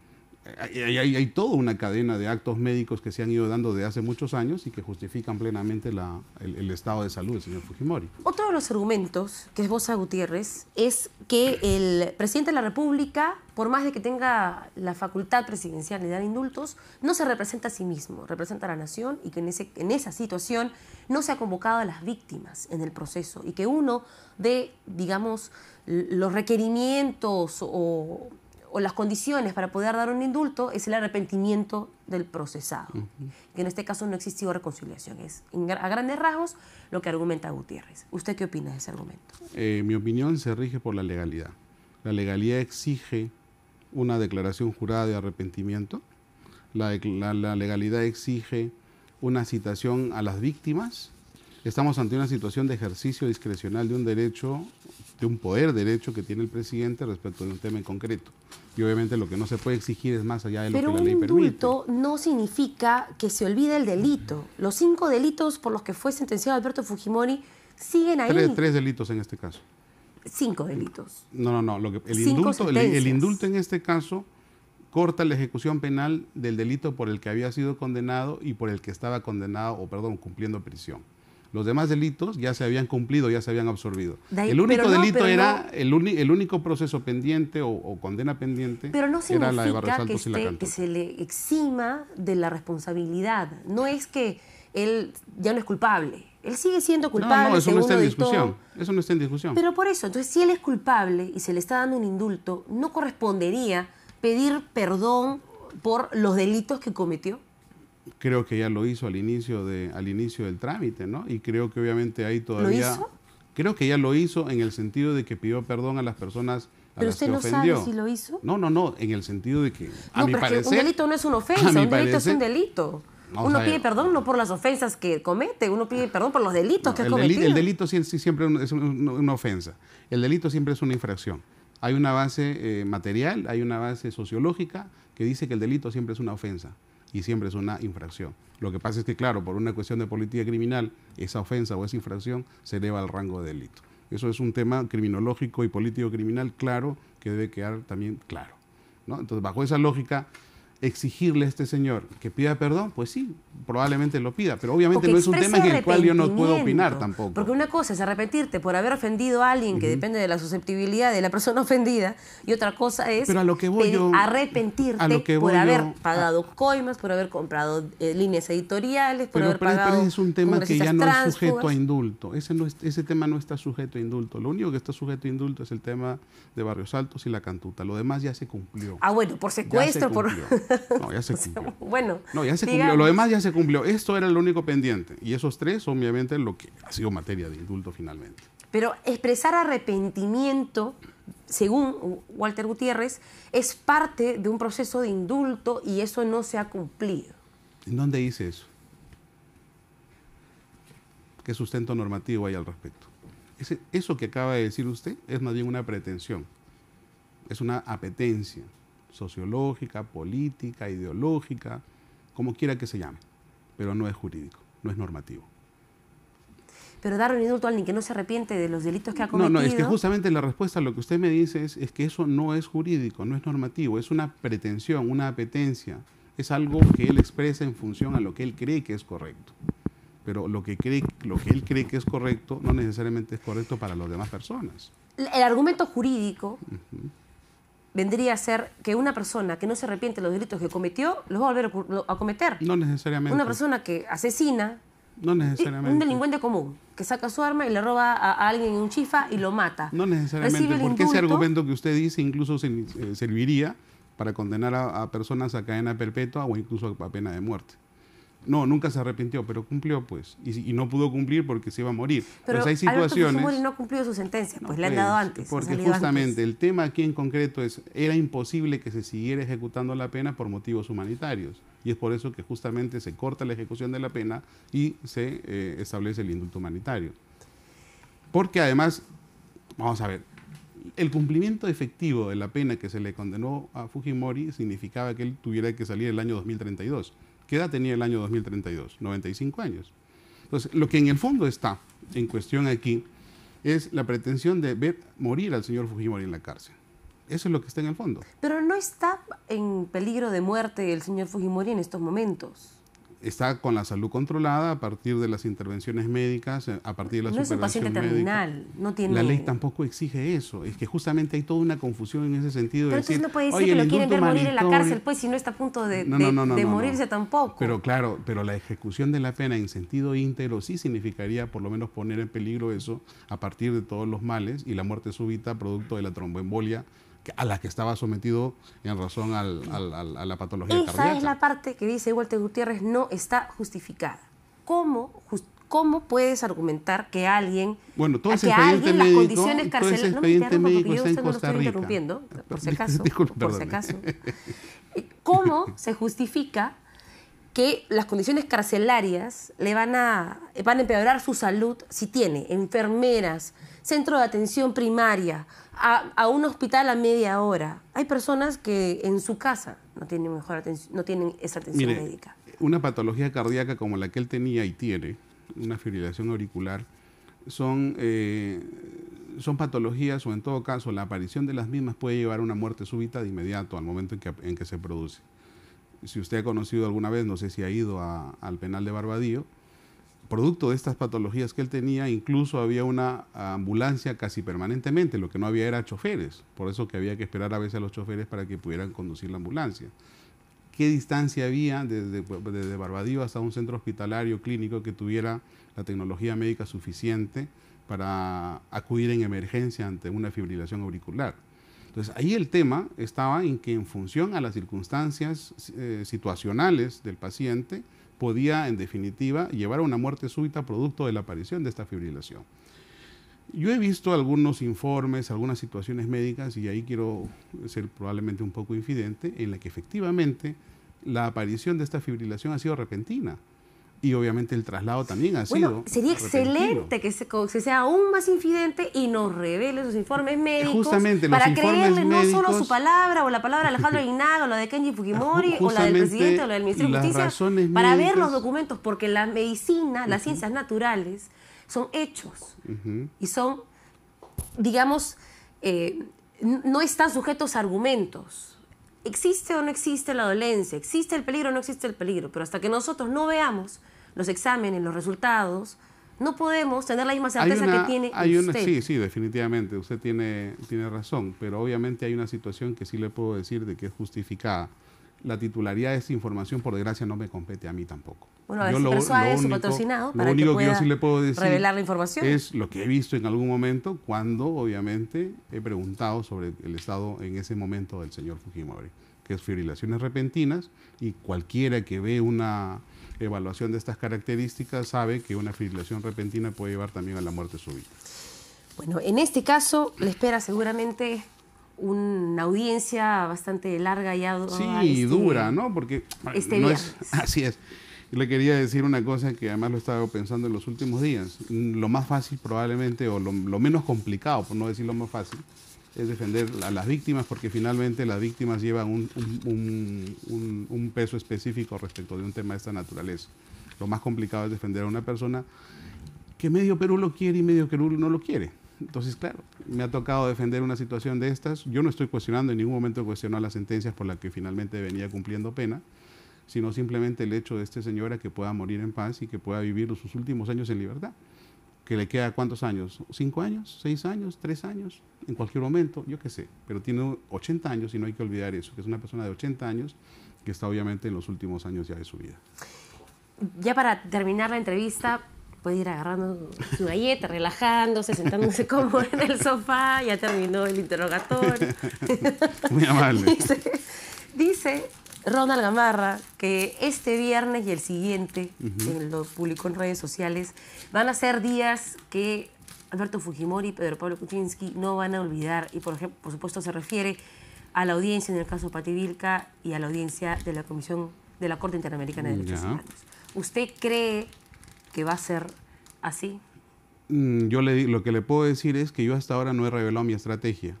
Hay toda una cadena de actos médicos que se han ido dando desde hace muchos años y que justifican plenamente el estado de salud del señor Fujimori. Otro de los argumentos que esboza Gutiérrez es que el presidente de la República, por más de que tenga la facultad presidencial de dar indultos, no se representa a sí mismo, representa a la nación y que en esa situación no se ha convocado a las víctimas en el proceso y que uno de, digamos, los requerimientos o las condiciones para poder dar un indulto es el arrepentimiento del procesado. Que en este caso no existió reconciliación. Es a grandes rasgos lo que argumenta Gutiérrez. ¿Usted qué opina de ese argumento? Mi opinión se rige por la legalidad. La legalidad exige una declaración jurada de arrepentimiento. La legalidad exige una citación a las víctimas estamos ante una situación de ejercicio discrecional de un derecho, de un poder derecho que tiene el presidente respecto de un tema en concreto. Y obviamente lo que no se puede exigir es más allá de lo que la ley permite. Pero un indulto no significa que se olvide el delito. Los 5 delitos por los que fue sentenciado Alberto Fujimori siguen ahí. Tres delitos en este caso. 5 delitos. No. El 5 indulto en este caso corta la ejecución penal del delito por el que había sido condenado y por el que estaba condenado, cumpliendo prisión. Los demás delitos ya se habían cumplido, ya se habían absorbido. El único delito era, el único proceso pendiente o condena pendiente pero no era la de Barrios significa Altos y la Cantuta. que se le exima de la responsabilidad. No es que él ya no es culpable. Él sigue siendo culpable. No, eso no está en dictó. discusión. Eso no está en discusión. Pero por eso, entonces, si él es culpable y se le está dando un indulto, ¿no correspondería pedir perdón por los delitos que cometió? Creo que ya lo hizo al inicio del trámite, ¿no? Y creo que obviamente ahí todavía... ¿Lo hizo? Creo que ya lo hizo en el sentido de que pidió perdón a las personas a las que ofendió. ¿Pero usted no sabe si lo hizo? No, en el sentido de que, a mi parecer... un delito no es una ofensa, un delito es un delito. Uno pide perdón no por las ofensas que comete, uno pide perdón por los delitos que ha cometido. El delito sí siempre es una ofensa. El delito siempre es una infracción. Hay una base material, hay una base sociológica que dice que el delito siempre es una ofensa y siempre es una infracción. Lo que pasa es que, claro, por una cuestión de política criminal, esa ofensa o esa infracción se eleva al rango de delito. Eso es un tema criminológico y político criminal claro que debe quedar también claro, ¿no? Entonces, bajo esa lógica, exigirle a este señor que pida perdón, pues sí, probablemente lo pida, pero obviamente no es un tema en el cual yo no puedo opinar tampoco. Porque una cosa es arrepentirte por haber ofendido a alguien que depende de la susceptibilidad de la persona ofendida, y otra cosa es arrepentirte por haber pagado coimas, por haber comprado líneas editoriales, por haber pagado... Pero es un tema que ya no es sujeto a indulto. Ese tema no está sujeto a indulto. Lo único que está sujeto a indulto es el tema de Barrios Altos y la Cantuta. Lo demás ya se cumplió. Ah, bueno, por secuestro, por... No, ya se cumplió. Bueno, no, ya se cumplió. Lo demás ya se cumplió. Esto era lo único pendiente. Y esos 3, obviamente, lo que ha sido materia de indulto finalmente. Pero expresar arrepentimiento, según Walter Gutiérrez, es parte de un proceso de indulto y eso no se ha cumplido. ¿En dónde dice eso? ¿Qué sustento normativo hay al respecto? Eso que acaba de decir usted es más bien una pretensión. Es una apetencia sociológica, política, ideológica, como quiera que se llame, pero no es jurídico, no es normativo. Pero dar un indulto a alguien que no se arrepiente de los delitos que ha cometido... No, es que justamente la respuesta a lo que usted me dice es que eso no es jurídico, no es normativo, es una pretensión, una apetencia, es algo que él expresa en función a lo que él cree que es correcto. Pero lo que él cree que es correcto no necesariamente es correcto para las demás personas. El argumento jurídico... vendría a ser que una persona que no se arrepiente de los delitos que cometió, los va a volver a cometer. No necesariamente. Una persona que asesina, no necesariamente. Un delincuente común, que saca su arma y le roba a alguien en un chifa y lo mata. No necesariamente, porque ese argumento que usted dice incluso serviría para condenar a personas a cadena perpetua o incluso a pena de muerte. No, nunca se arrepintió, pero cumplió, pues. Y no pudo cumplir porque se iba a morir. Pero pues hay situaciones... Alberto Fujimori no ha cumplido su sentencia, pues le han dado antes. Porque justamente el tema aquí en concreto era imposible que se siguiera ejecutando la pena por motivos humanitarios. Y es por eso que justamente se corta la ejecución de la pena y se establece el indulto humanitario. Porque además, vamos a ver, el cumplimiento efectivo de la pena que se le condenó a Fujimori significaba que él tuviera que salir el año 2032. ¿Qué edad tenía el año 2032? 95 años. Entonces, lo que en el fondo está en cuestión aquí es la pretensión de ver morir al señor Fujimori en la cárcel. Eso es lo que está en el fondo. Pero no está en peligro de muerte el señor Fujimori en estos momentos. Está con la salud controlada a partir de las intervenciones médicas, a partir de la superación médica. No es un paciente terminal, no tiene... La ley tampoco exige eso. Es que justamente hay toda una confusión en ese sentido. Pero entonces no puede decir que lo quieren ver morir en la cárcel, pues, si no está a punto de morirse tampoco. Pero claro, pero la ejecución de la pena en sentido íntegro sí significaría por lo menos poner en peligro eso a partir de todos los males y la muerte súbita producto de la tromboembolia a la que estaba sometido en razón a la patología cardíaca. Esa es la parte que dice Walter Gutiérrez no está justificada. ¿Cómo puedes argumentar que alguien, todo las condiciones carcelarias... No me interrumpa porque yo no lo estoy interrumpiendo, por si acaso. ¿Cómo se justifica que las condiciones carcelarias le van a empeorar su salud si tiene enfermeras, centro de atención primaria, a un hospital a media hora. Hay personas que en su casa no tienen mejor atención, no tienen esa atención médica. Una patología cardíaca como la que él tenía y tiene, una fibrilación auricular, son patologías, o en todo caso la aparición de las mismas puede llevar a una muerte súbita de inmediato al momento en que se produce. Si usted ha conocido alguna vez, no sé si ha ido al penal de Barbadillo, producto de estas patologías que él tenía, incluso había una ambulancia casi permanentemente, lo que no había era choferes, por eso que había que esperar a veces a los choferes para que pudieran conducir la ambulancia. ¿Qué distancia había desde Barbadillo hasta un centro hospitalario clínico que tuviera la tecnología médica suficiente para acudir en emergencia ante una fibrilación auricular? Entonces, ahí el tema estaba en que en función a las circunstancias situacionales del paciente, podía, en definitiva, llevar a una muerte súbita producto de la aparición de esta fibrilación. Yo he visto algunos informes, algunas situaciones médicas, y ahí quiero ser probablemente un poco infidente, en la que efectivamente la aparición de esta fibrilación ha sido repentina. Y obviamente el traslado también ha sido sería excelente que se sea aún más infidente y nos revele sus informes médicos. Justamente, para los informes creerle médicos, no solo su palabra o la palabra de Alejandro Aguinaga o la de Kenji Fujimori o la del presidente o la del Ministerio de Justicia, para ver los documentos, porque la medicina, las ciencias naturales son hechos y son, digamos, no están sujetos a argumentos. ¿Existe o no existe la dolencia? ¿Existe el peligro o no existe el peligro? Pero hasta que nosotros no veamos los exámenes, los resultados, no podemos tener la misma certeza que tiene usted. Sí, definitivamente, usted tiene razón, pero obviamente hay una situación que sí le puedo decir de que es justificada. La titularidad de esta información, por desgracia, no me compete a mí tampoco. Bueno, a ver si persuade su patrocinado para que pueda yo sí le puedo decir revelar la información. Es lo que he visto en algún momento cuando, obviamente, he preguntado sobre el estado en ese momento del señor Fujimori, que es fibrilaciones repentinas, y cualquiera que ve una evaluación de estas características sabe que una fibrilación repentina puede llevar también a la muerte súbita. Bueno, en este caso le espera seguramente una audiencia bastante larga y dura, ¿no? Porque así es. Le quería decir una cosa que además lo he estado pensando en los últimos días. Lo más fácil probablemente, o lo menos complicado, por no decir lo más fácil, es defender a las víctimas, porque finalmente las víctimas llevan un peso específico respecto de un tema de esta naturaleza. Lo más complicado es defender a una persona que medio Perú lo quiere y medio Perú no lo quiere. Entonces, claro, me ha tocado defender una situación de estas. Yo no estoy cuestionando, en ningún momento cuestionar las sentencias por las que finalmente venía cumpliendo pena, sino simplemente el hecho de este señor a que pueda morir en paz y que pueda vivir sus últimos años en libertad. ¿Que le queda cuántos años? ¿5 años? ¿6 años? ¿3 años? En cualquier momento, yo qué sé. Pero tiene 80 años y no hay que olvidar eso, que es una persona de 80 años que está obviamente en los últimos años ya de su vida. Ya para terminar la entrevista, puede ir agarrando su galleta, relajándose, sentándose cómodo en el sofá, ya terminó el interrogatorio. Muy amable. Dice Ronald Gamarra que este viernes y el siguiente, lo publicó en redes sociales, van a ser días que Alberto Fujimori y Pedro Pablo Kuczynski no van a olvidar, y por supuesto se refiere a la audiencia en el caso Pativilca y a la audiencia de la Comisión de la Corte Interamericana de Derechos Humanos. ¿Usted cree que va a ser así? Lo que le puedo decir es que yo hasta ahora no he revelado mi estrategia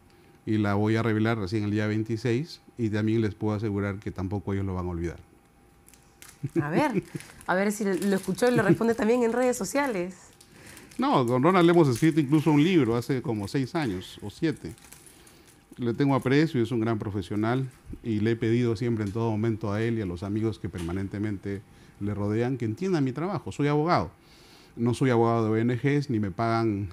y la voy a revelar recién el día 26, y también les puedo asegurar que tampoco ellos lo van a olvidar. A ver si lo escuchó y lo responde también en redes sociales. No, con Ronald hemos escrito incluso un libro hace como 6 años o 7. Le tengo aprecio, es un gran profesional, y le he pedido siempre en todo momento a él y a los amigos que permanentemente le rodean que entiendan mi trabajo. Soy abogado. No soy abogado de ONGs, ni me pagan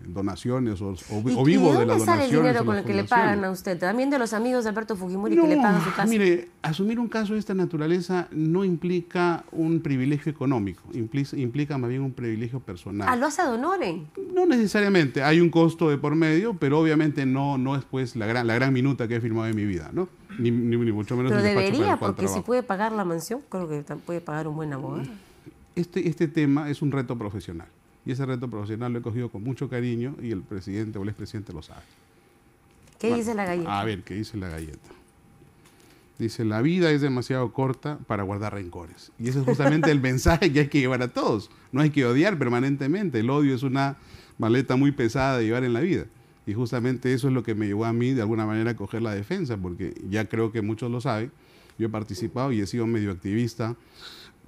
donaciones o vivo de las donaciones. ¿De dónde sale el dinero con el que le pagan a usted? ¿También de los amigos de Alberto Fujimori que le pagan su caso? Mire, asumir un caso de esta naturaleza no implica un privilegio económico, implica más bien un privilegio personal. ¿Lo hace ad honorem? No necesariamente, hay un costo de por medio, pero obviamente no es pues la gran minuta que he firmado en mi vida, ¿no? Ni mucho menos. Pero debería, porque si puede pagar la mansión, creo que puede pagar un buen abogado. Este tema es un reto profesional, y ese reto profesional lo he cogido con mucho cariño, y el presidente o el expresidente lo sabe. ¿Qué dice la galleta? A ver, ¿qué dice la galleta? Dice, la vida es demasiado corta para guardar rencores. Y ese es justamente el mensaje que hay que llevar a todos. No hay que odiar permanentemente. El odio es una maleta muy pesada de llevar en la vida. Y justamente eso es lo que me llevó a mí, de alguna manera, a coger la defensa, porque ya creo que muchos lo saben. Yo he participado y he sido medio activista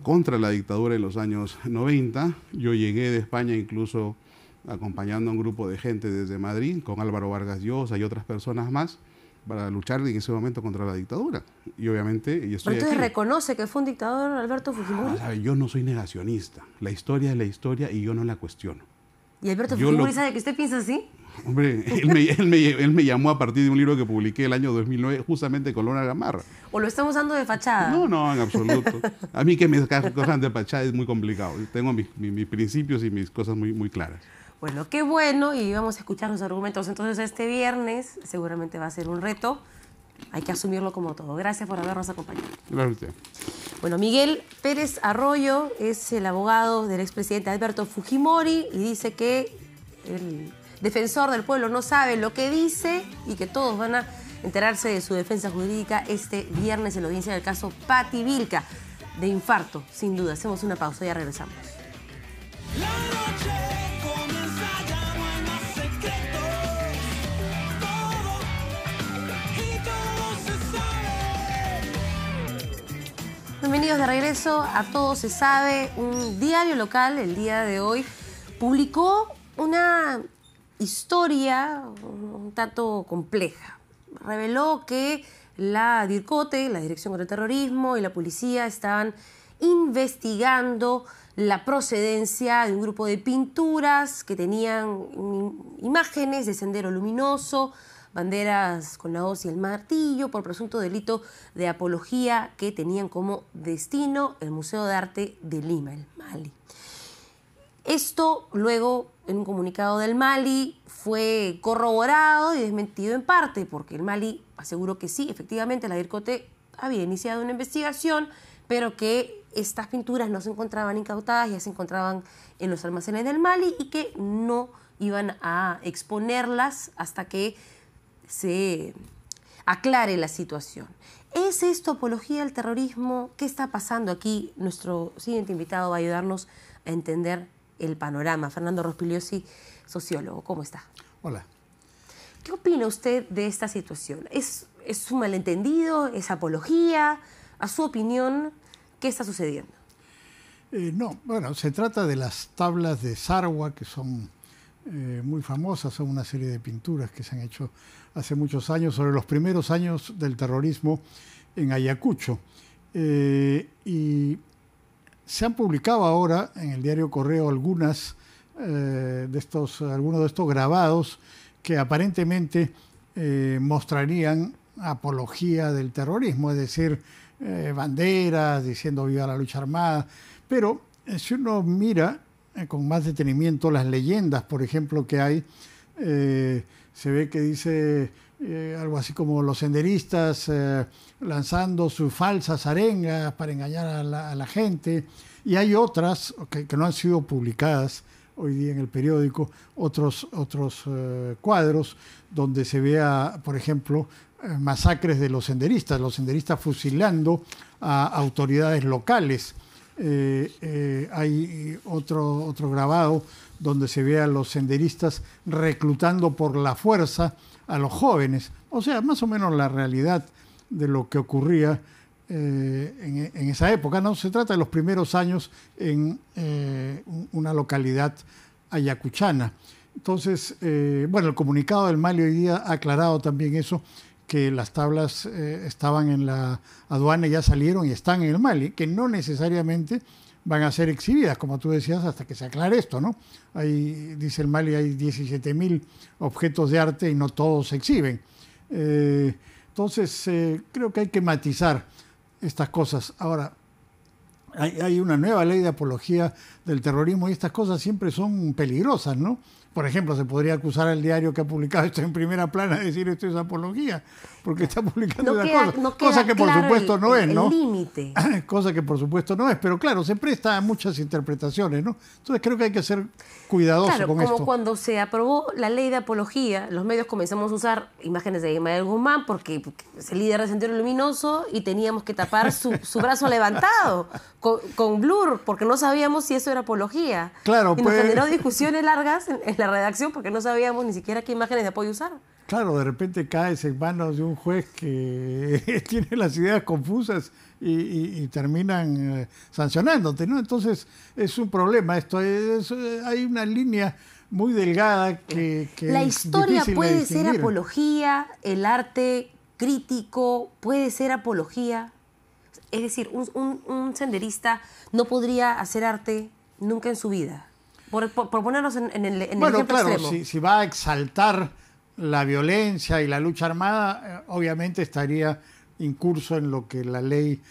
contra la dictadura en los años 90. Yo llegué de España incluso acompañando a un grupo de gente desde Madrid, con Álvaro Vargas Llosa y otras personas más, para luchar en ese momento contra la dictadura. Y obviamente yo estoy Pero entonces aquí. ¿reconoce que fue un dictador Alberto Fujimori? Yo no soy negacionista. La historia es la historia y yo no la cuestiono. ¿Y Alberto Fujimori sabe que usted piensa así? Hombre, él me llamó a partir de un libro que publiqué el año 2009, justamente con Lorna Gamarra. ¿O lo estamos dando de fachada? No, en absoluto. A mí que me cojan de fachada es muy complicado. Tengo mis principios y mis cosas muy claras. Bueno, qué bueno, y vamos a escuchar los argumentos. Entonces, este viernes seguramente va a ser un reto. Hay que asumirlo como todo. Gracias por habernos acompañado. Gracias a usted. Bueno, Miguel Pérez Arroyo es el abogado del expresidente Alberto Fujimori y dice que el defensor del pueblo no sabe lo que dice y que todos van a enterarse de su defensa jurídica este viernes en la audiencia del caso Patti Vilca, de infarto, sin duda. Hacemos una pausa y ya regresamos. Bienvenidos de regreso a Todo se sabe. Un diario local, el día de hoy, publicó una historia un tanto compleja. Reveló que la DIRCOTE, la Dirección contra el Terrorismo, y la policía estaban investigando la procedencia de un grupo de pinturas que tenían imágenes de Sendero Luminoso, banderas con la hoz y el martillo, por presunto delito de apología que tenían como destino el Museo de Arte de Lima, el Mali. Esto luego, en un comunicado del Mali, fue corroborado y desmentido en parte, porque el Mali aseguró que sí, efectivamente la DIRCOTE había iniciado una investigación, pero que estas pinturas no se encontraban incautadas, ya se encontraban en los almacenes del Mali y que no iban a exponerlas hasta que se aclare la situación. ¿Es esto apología al terrorismo? ¿Qué está pasando aquí? Nuestro siguiente invitado va a ayudarnos a entender el panorama. Fernando Rospigliosi, sociólogo. ¿Cómo está? Hola. ¿Qué opina usted de esta situación? ¿Es un malentendido? ¿Es apología? A su opinión, ¿qué está sucediendo? No, bueno, se trata de las tablas de Sarwa, que son muy famosas, son una serie de pinturas que se han hecho hace muchos años sobre los primeros años del terrorismo en Ayacucho. Y se han publicado ahora en el diario Correo algunos de estos grabados que aparentemente mostrarían apología del terrorismo, es decir, banderas diciendo viva la lucha armada. Pero si uno mira con más detenimiento las leyendas, por ejemplo, que hay, se ve que dice algo así como los senderistas lanzando sus falsas arengas para engañar a la gente, y hay otras que no han sido publicadas hoy día en el periódico, otros cuadros donde se vea, por ejemplo, masacres de los senderistas fusilando a autoridades locales. Hay otro grabado donde se ve a los senderistas reclutando por la fuerza a los jóvenes. O sea, más o menos la realidad de lo que ocurría en esa época. No se trata de los primeros años en una localidad ayacuchana. Entonces, bueno, el comunicado del Mali hoy día ha aclarado también eso, que las tablas estaban en la aduana y ya salieron y están en el Mali, que no necesariamente van a ser exhibidas, como tú decías, hasta que se aclare esto, ¿no? Ahí, dice el Mali, hay 17.000 objetos de arte y no todos se exhiben. Entonces, creo que hay que matizar estas cosas. Ahora, hay una nueva ley de apología del terrorismo y estas cosas siempre son peligrosas, ¿no? Por ejemplo, se podría acusar al diario que ha publicado esto en primera plana de decir esto es apología, porque está publicando cosa que por supuesto no es, ¿no? El límite. Cosa que por supuesto no es, pero claro, se presta a muchas interpretaciones, ¿no? Entonces creo que hay que ser cuidadoso con esto. Como cuando se aprobó la ley de apología, los medios comenzamos a usar imágenes de Ismael Guzmán porque es el líder de Sendero Luminoso y teníamos que tapar su brazo levantado con blur, porque no sabíamos si eso era apología. Claro, y nos generó discusiones largas en la redacción porque no sabíamos ni siquiera qué imágenes de apoyo usar. Claro, de repente caes en manos de un juez que tiene las ideas confusas y terminan sancionándote, ¿no? Entonces es un problema esto. Hay una línea muy delgada que la historia es puede de ser apología, el arte crítico puede ser apología. Es decir, un senderista no podría hacer arte nunca en su vida. Por ponernos en el ejemplo claro, extremo. Si va a exaltar la violencia y la lucha armada, obviamente estaría incurso en lo que la ley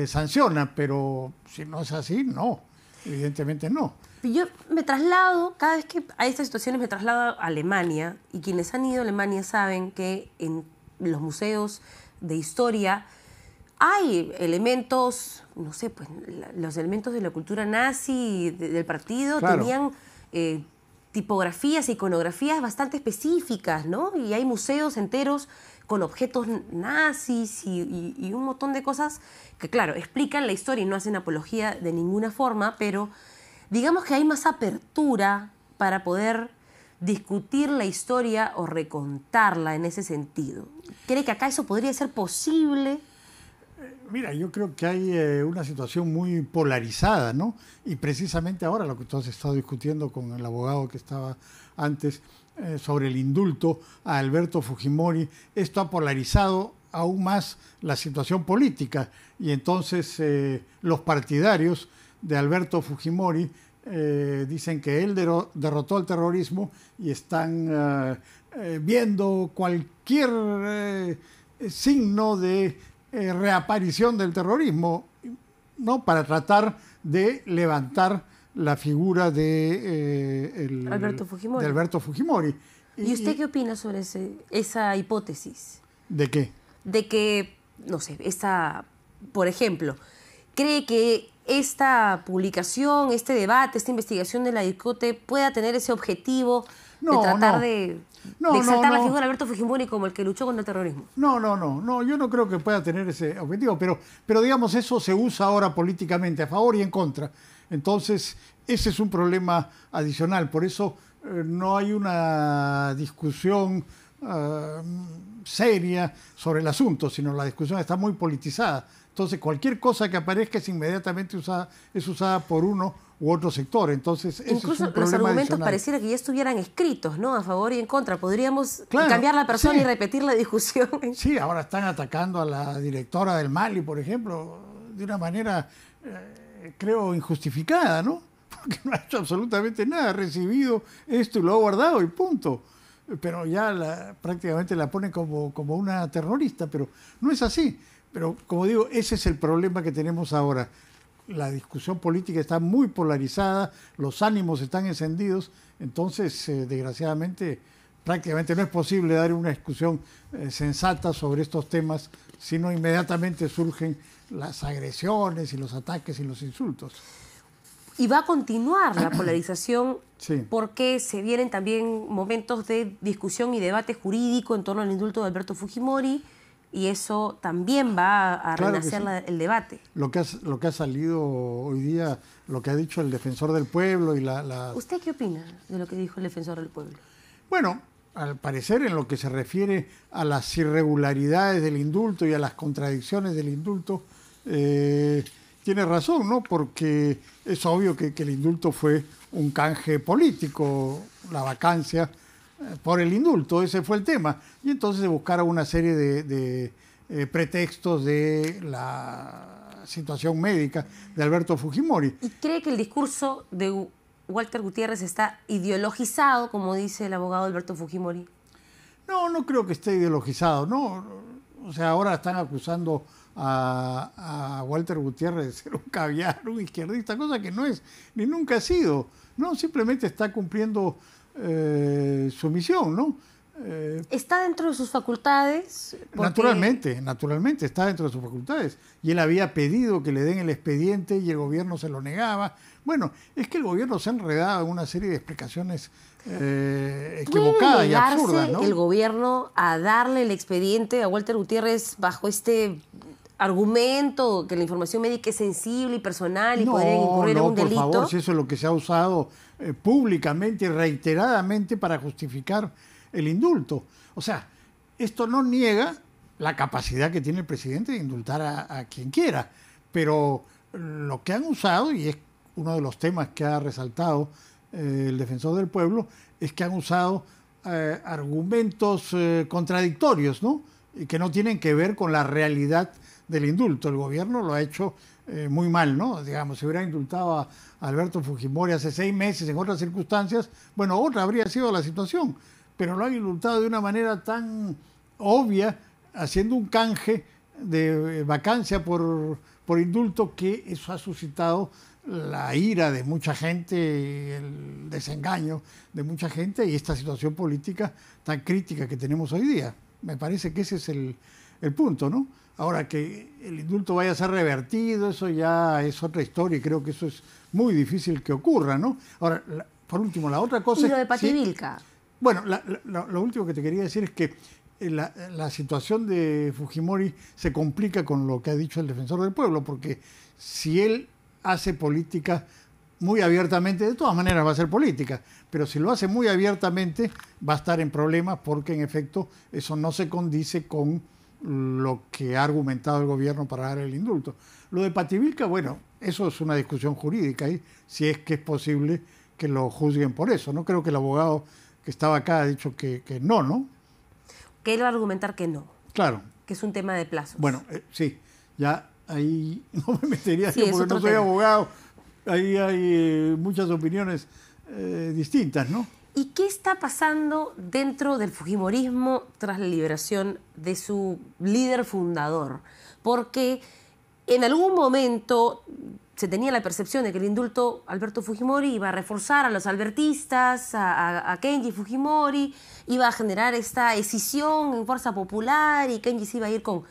sanciona, pero si no es así, no, evidentemente no. Yo me traslado, cada vez que hay estas situaciones me traslado a Alemania, y quienes han ido a Alemania saben que en los museos de historia hay elementos, no sé, pues los elementos de la cultura nazi, del partido, claro. Tenían tipografías, iconografías bastante específicas, ¿no? Y hay museos enteros con objetos nazis y un montón de cosas que, claro, explican la historia y no hacen apología de ninguna forma, pero digamos que hay más apertura para poder discutir la historia o recontarla en ese sentido. ¿Cree que acá eso podría ser posible? Mira, yo creo que hay una situación muy polarizada, ¿no? Y precisamente ahora lo que tú has estado discutiendo con el abogado que estaba antes sobre el indulto a Alberto Fujimori, esto ha polarizado aún más la situación política y entonces los partidarios de Alberto Fujimori dicen que él derrotó al terrorismo y están viendo cualquier signo de reaparición del terrorismo, ¿no? Para tratar de levantar la figura de Alberto Fujimori. ¿Y usted qué opina sobre esa hipótesis? ¿De qué? De que, no sé, por ejemplo, ¿cree que esta publicación, este debate, esta investigación de la DIRCOTE pueda tener ese objetivo de tratar de exaltar la figura de Alberto Fujimori como el que luchó contra el terrorismo? No, yo no creo que pueda tener ese objetivo, pero digamos, eso se usa ahora políticamente, a favor y en contra. Entonces, ese es un problema adicional. Por eso no hay una discusión seria sobre el asunto, sino la discusión está muy politizada. Entonces, cualquier cosa que aparezca es inmediatamente usada por uno u otro sector. Entonces, ese incluso es un problema los argumentos adicional. pareciera que ya estuvieran escritos, ¿no? A favor y en contra. Podríamos cambiar la persona y repetir la discusión. Sí, ahora están atacando a la directora del Mali, por ejemplo, de una manera, creo, injustificada, ¿no? Porque no ha hecho absolutamente nada, ha recibido esto y lo ha guardado y punto. Pero ya prácticamente la ponen como una terrorista, pero no es así. Pero, como digo, ese es el problema que tenemos ahora. La discusión política está muy polarizada, los ánimos están encendidos, entonces, desgraciadamente, prácticamente no es posible dar una discusión sensata sobre estos temas, sino inmediatamente surgen las agresiones y los ataques y los insultos. Y va a continuar la polarización Sí. porque se vienen también momentos de discusión y debate jurídico en torno al indulto de Alberto Fujimori, y eso también va a Claro renacer que sí. el debate. Lo que ha salido hoy día, lo que ha dicho el defensor del pueblo y ¿Usted qué opina de lo que dijo el defensor del pueblo? Bueno, al parecer en lo que se refiere a las irregularidades del indulto y a las contradicciones del indulto, tiene razón, ¿no? Porque es obvio que el indulto fue un canje político, la vacancia por el indulto, ese fue el tema. Y entonces se buscaron una serie de pretextos de la situación médica de Alberto Fujimori. ¿Y cree que el discurso de Walter Gutiérrez está ideologizado, como dice el abogado Alberto Fujimori? No creo que esté ideologizado, ¿no? O sea, ahora están acusando a Walter Gutiérrez de ser un caviar, un izquierdista, cosa que no es, ni nunca ha sido, ¿no? Simplemente está cumpliendo su misión, ¿no? ¿Está dentro de sus facultades? Naturalmente, está dentro de sus facultades. Y él había pedido que le den el expediente y el gobierno se lo negaba. Bueno, es que el gobierno se ha enredado en una serie de explicaciones equivocadas y absurdas, ¿no? El gobierno a darle el expediente a Walter Gutiérrez bajo este argumento que la información médica es sensible y personal y podría incurrir en un delito? No, por favor, si eso es lo que se ha usado públicamente y reiteradamente para justificar el indulto. O sea, esto no niega la capacidad que tiene el presidente de indultar a quien quiera, pero lo que han usado, y es uno de los temas que ha resaltado el defensor del pueblo, es que han usado argumentos contradictorios, ¿no? Y que no tienen que ver con la realidad del indulto. El gobierno lo ha hecho muy mal, ¿no? Digamos, si hubiera indultado a Alberto Fujimori hace 6 meses en otras circunstancias, bueno, otra habría sido la situación, pero lo han indultado de una manera tan obvia, haciendo un canje de vacancia por indulto, que eso ha suscitado la ira de mucha gente, el desengaño de mucha gente y esta situación política tan crítica que tenemos hoy día. Me parece que ese es el punto, ¿no? Ahora, que el indulto vaya a ser revertido, eso ya es otra historia y creo que eso es muy difícil que ocurra, ¿no? Ahora, por último, la otra cosa... ¿Y lo de Pativilca? Sí, bueno, lo último que te quería decir es que la situación de Fujimori se complica con lo que ha dicho el defensor del pueblo, porque si él hace política muy abiertamente, de todas maneras va a hacer política, pero si lo hace muy abiertamente va a estar en problemas, porque en efecto eso no se condice con lo que ha argumentado el gobierno para dar el indulto. Lo de Pativilca, bueno, eso es una discusión jurídica, ¿eh? Si es que es posible que lo juzguen por eso. No creo que el abogado que estaba acá ha dicho que no, ¿no? Que él va a argumentar que no. Claro. Que es un tema de plazos. Bueno, sí, ya ahí no me metería Sí, yo porque no soy tema. abogado. Ahí hay muchas opiniones distintas, ¿no? ¿Y qué está pasando dentro del fujimorismo tras la liberación de su líder fundador? Porque en algún momento se tenía la percepción de que el indulto a Alberto Fujimori iba a reforzar a los albertistas, a Kenji Fujimori, iba a generar esta escisión en Fuerza Popular y Kenji se iba a ir con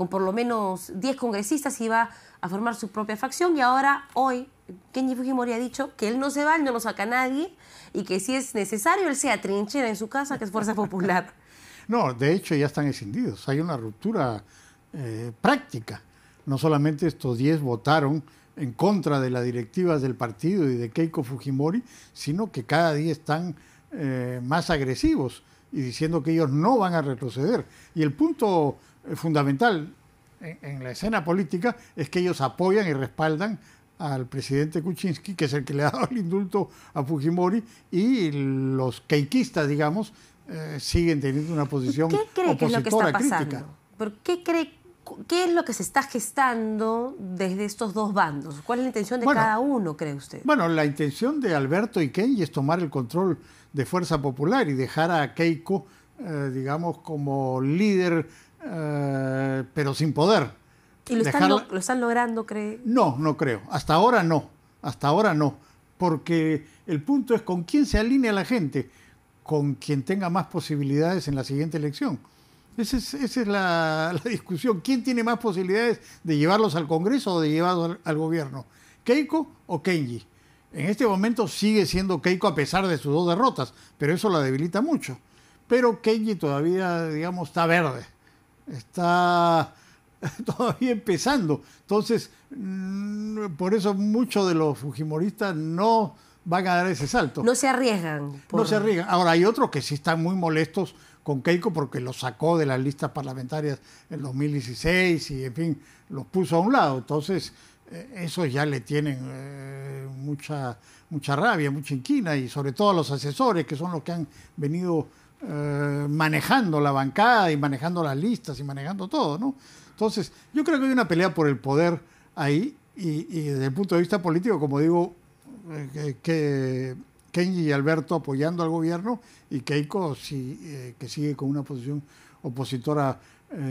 por lo menos 10 congresistas y iba a formar su propia facción. Y ahora, hoy, Kenji Fujimori ha dicho que él no se va, él no lo saca a nadie y que si es necesario él se atrinchera en su casa, que es Fuerza Popular. No, de hecho ya están escindidos. Hay una ruptura práctica. No solamente estos 10 votaron en contra de las directivas del partido y de Keiko Fujimori, sino que cada día están más agresivos y diciendo que ellos no van a retroceder. Y el punto fundamental en la escena política es que ellos apoyan y respaldan al presidente Kuczynski, que es el que le ha dado el indulto a Fujimori, y los keikistas, digamos, siguen teniendo una posición ¿Qué cree que es lo que está pasando? crítica. ¿Por qué cree? ¿Qué es lo que se está gestando desde estos dos bandos? ¿Cuál es la intención de cada uno, cree usted? Bueno, la intención de Alberto y Kenji es tomar el control de Fuerza Popular y dejar a Keiko, digamos, como líder, pero sin poder. ¿Y lo están logrando, cree? No, no creo. Hasta ahora no. Porque el punto es con quién se alinea la gente, con quien tenga más posibilidades en la siguiente elección. Esa es la discusión. ¿Quién tiene más posibilidades de llevarlos al Congreso o de llevarlos al gobierno? ¿Keiko o Kenji? En este momento sigue siendo Keiko a pesar de sus 2 derrotas, pero eso la debilita mucho. Pero Kenji todavía, digamos, está verde. Está todavía empezando. Entonces, por eso muchos de los fujimoristas no van a dar ese salto. No se arriesgan. No se arriesgan. Ahora, hay otros que sí están muy molestos con Keiko porque lo sacó de las listas parlamentarias en 2016 y, en fin, los puso a un lado. Entonces, esos ya le tienen mucha rabia, mucha inquina, y sobre todo a los asesores, que son los que han venido manejando la bancada y manejando las listas y manejando todo, ¿no? Entonces, yo creo que hay una pelea por el poder ahí y desde el punto de vista político, como digo, que Kenji y Alberto apoyando al gobierno y Keiko que sigue con una posición opositora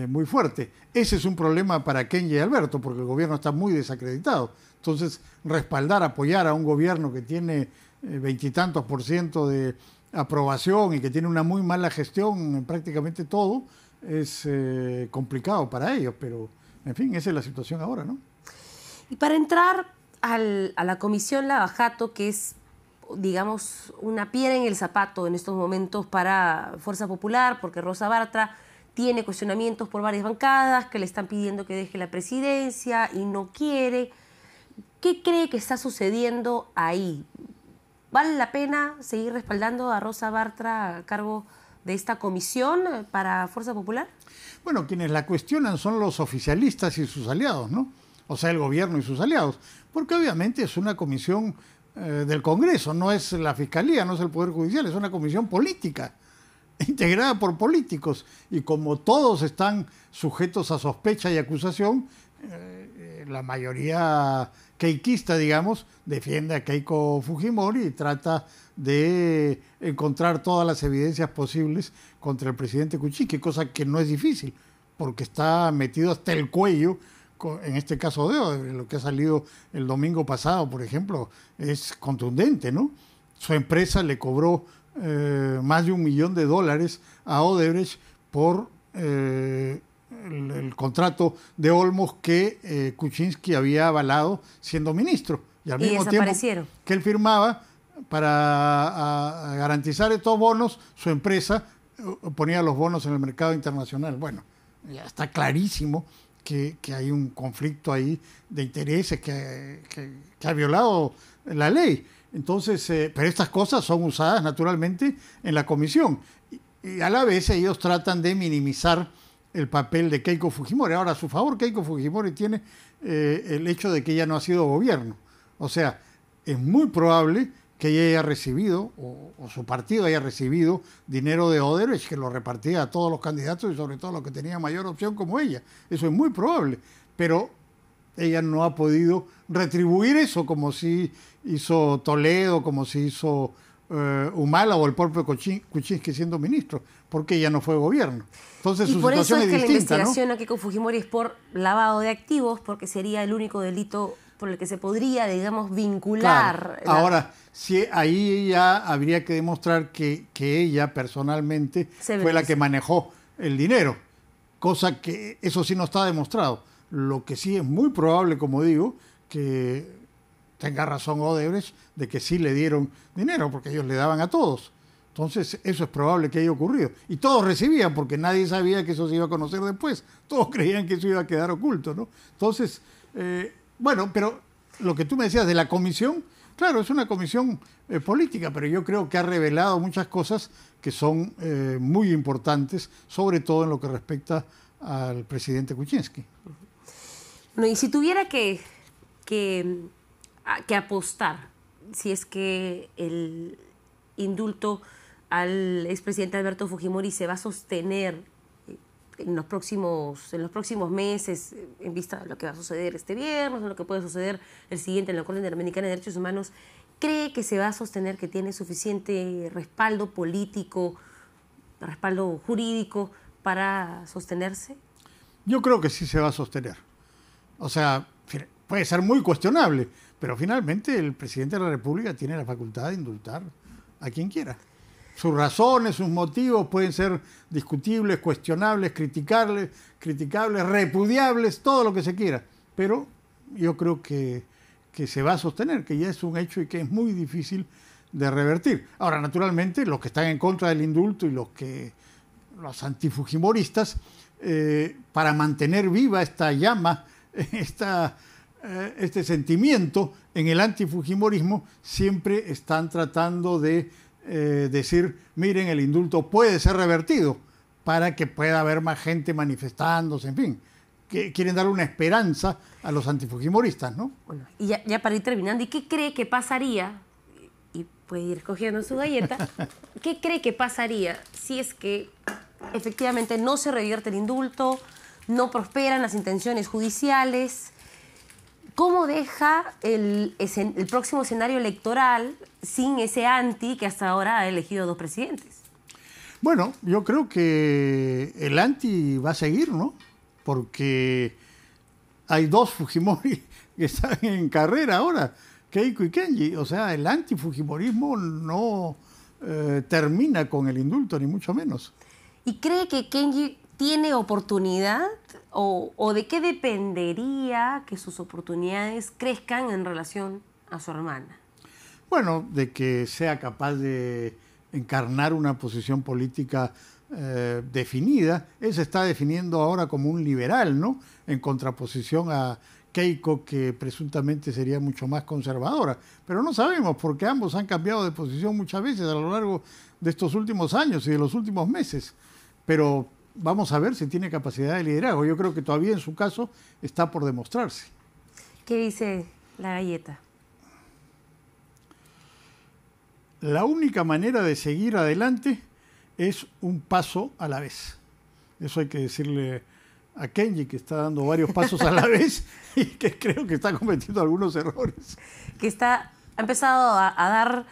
muy fuerte. Ese es un problema para Kenia y Alberto, porque el gobierno está muy desacreditado. Entonces, respaldar, apoyar a un gobierno que tiene 20 y tantos % de aprobación y que tiene una muy mala gestión en prácticamente todo, es complicado para ellos, pero en fin, esa es la situación ahora, ¿no? Y para entrar a la Comisión Lavajato, que es, digamos, una piedra en el zapato en estos momentos para Fuerza Popular, porque Rosa Bartra tiene cuestionamientos por varias bancadas que le están pidiendo que deje la presidencia y no quiere. ¿Qué cree que está sucediendo ahí? ¿Vale la pena seguir respaldando a Rosa Bartra a cargo de esta comisión para Fuerza Popular? Bueno, quienes la cuestionan son los oficialistas y sus aliados, ¿no? O sea, el gobierno y sus aliados. Porque obviamente es una comisión del Congreso, no es la Fiscalía, no es el Poder Judicial, es una comisión política, integrada por políticos. Y como todos están sujetos a sospecha y acusación, la mayoría keikista, digamos, defiende a Keiko Fujimori y trata de encontrar todas las evidencias posibles contra el presidente Kuczynski, cosa que no es difícil, porque está metido hasta el cuello, en este caso de lo que ha salido el domingo pasado, por ejemplo, es contundente, ¿no? Su empresa le cobró más de $1 millón a Odebrecht por el contrato de Olmos que Kuczynski había avalado siendo ministro. Y al mismo tiempo que él firmaba para garantizar estos bonos, su empresa ponía los bonos en el mercado internacional. Bueno, ya está clarísimo que hay un conflicto ahí de intereses que ha violado la ley. Entonces, pero estas cosas son usadas naturalmente en la comisión. Y a la vez ellos tratan de minimizar el papel de Keiko Fujimori. Ahora, a su favor, Keiko Fujimori tiene el hecho de que ella no ha sido gobierno. O sea, es muy probable que ella haya recibido, o su partido haya recibido, dinero de Odebrecht, que lo repartía a todos los candidatos y sobre todo a los que tenían mayor opción como ella. Eso es muy probable. Pero ella no ha podido retribuir eso, como si hizo Toledo, como si hizo Humala o el propio Kuczynski siendo ministro, porque ella no fue gobierno. Entonces, y su por eso es que distinta, la investigación, ¿no?, a Keiko Fujimori es por lavado de activos, porque sería el único delito por el que se podría, digamos, vincular. Claro. Ahora, sí, ahí ya habría que demostrar que ella personalmente fue la que manejó el dinero, cosa que eso sí no está demostrado. Lo que sí es muy probable, como digo, que tenga razón Odebrecht de que sí le dieron dinero, porque ellos le daban a todos. Entonces, eso es probable que haya ocurrido. Y todos recibían, porque nadie sabía que eso se iba a conocer después. Todos creían que eso iba a quedar oculto, ¿no? Entonces, bueno, pero lo que tú me decías de la comisión, claro, es una comisión política, pero yo creo que ha revelado muchas cosas que son muy importantes, sobre todo en lo que respecta al presidente Kuczynski. No, y si tuviera que apostar, si es que el indulto al expresidente Alberto Fujimori se va a sostener en los próximos meses, en vista de lo que va a suceder este viernes, en lo que puede suceder el siguiente en la Corte Interamericana de Derechos Humanos, ¿cree que se va a sostener, que tiene suficiente respaldo político, respaldo jurídico para sostenerse? Yo creo que sí se va a sostener. O sea, puede ser muy cuestionable, pero finalmente el presidente de la República tiene la facultad de indultar a quien quiera. Sus razones, sus motivos pueden ser discutibles, cuestionables, criticables, repudiables, todo lo que se quiera. Pero yo creo que se va a sostener, que ya es un hecho y que es muy difícil de revertir. Ahora, naturalmente, los que están en contra del indulto y los antifujimoristas, para mantener viva esta llama, este sentimiento en el antifujimorismo, siempre están tratando de decir, miren, el indulto puede ser revertido para que pueda haber más gente manifestándose, en fin, que quieren dar una esperanza a los antifujimoristas, ¿no? Bueno, y ya para ir terminando, ¿y qué cree que pasaría? Y puede ir cogiendo su galleta. ¿Qué cree que pasaría si es que efectivamente no se revierte el indulto, no prosperan las intenciones judiciales? ¿Cómo deja el próximo escenario electoral sin ese anti que hasta ahora ha elegido 2 presidentes? Bueno, yo creo que el anti va a seguir, ¿no? Porque hay dos Fujimori que están en carrera ahora, Keiko y Kenji. O sea, el anti-fujimorismo no termina con el indulto, ni mucho menos. ¿Y cree que Kenji tiene oportunidad? ¿O de qué dependería que sus oportunidades crezcan en relación a su hermana? Bueno, de que sea capaz de encarnar una posición política definida. Él se está definiendo ahora como un liberal, ¿no? En contraposición a Keiko, que presuntamente sería mucho más conservadora. Pero no sabemos, porque ambos han cambiado de posición muchas veces a lo largo de estos últimos años y de los últimos meses. Pero vamos a ver si tiene capacidad de liderazgo. Yo creo que todavía en su caso está por demostrarse. ¿Qué dice la galleta? La única manera de seguir adelante es un paso a la vez. Eso hay que decirle a Kenji, que está dando varios pasos a la vez y que creo que está cometiendo algunos errores. Ha empezado a dar...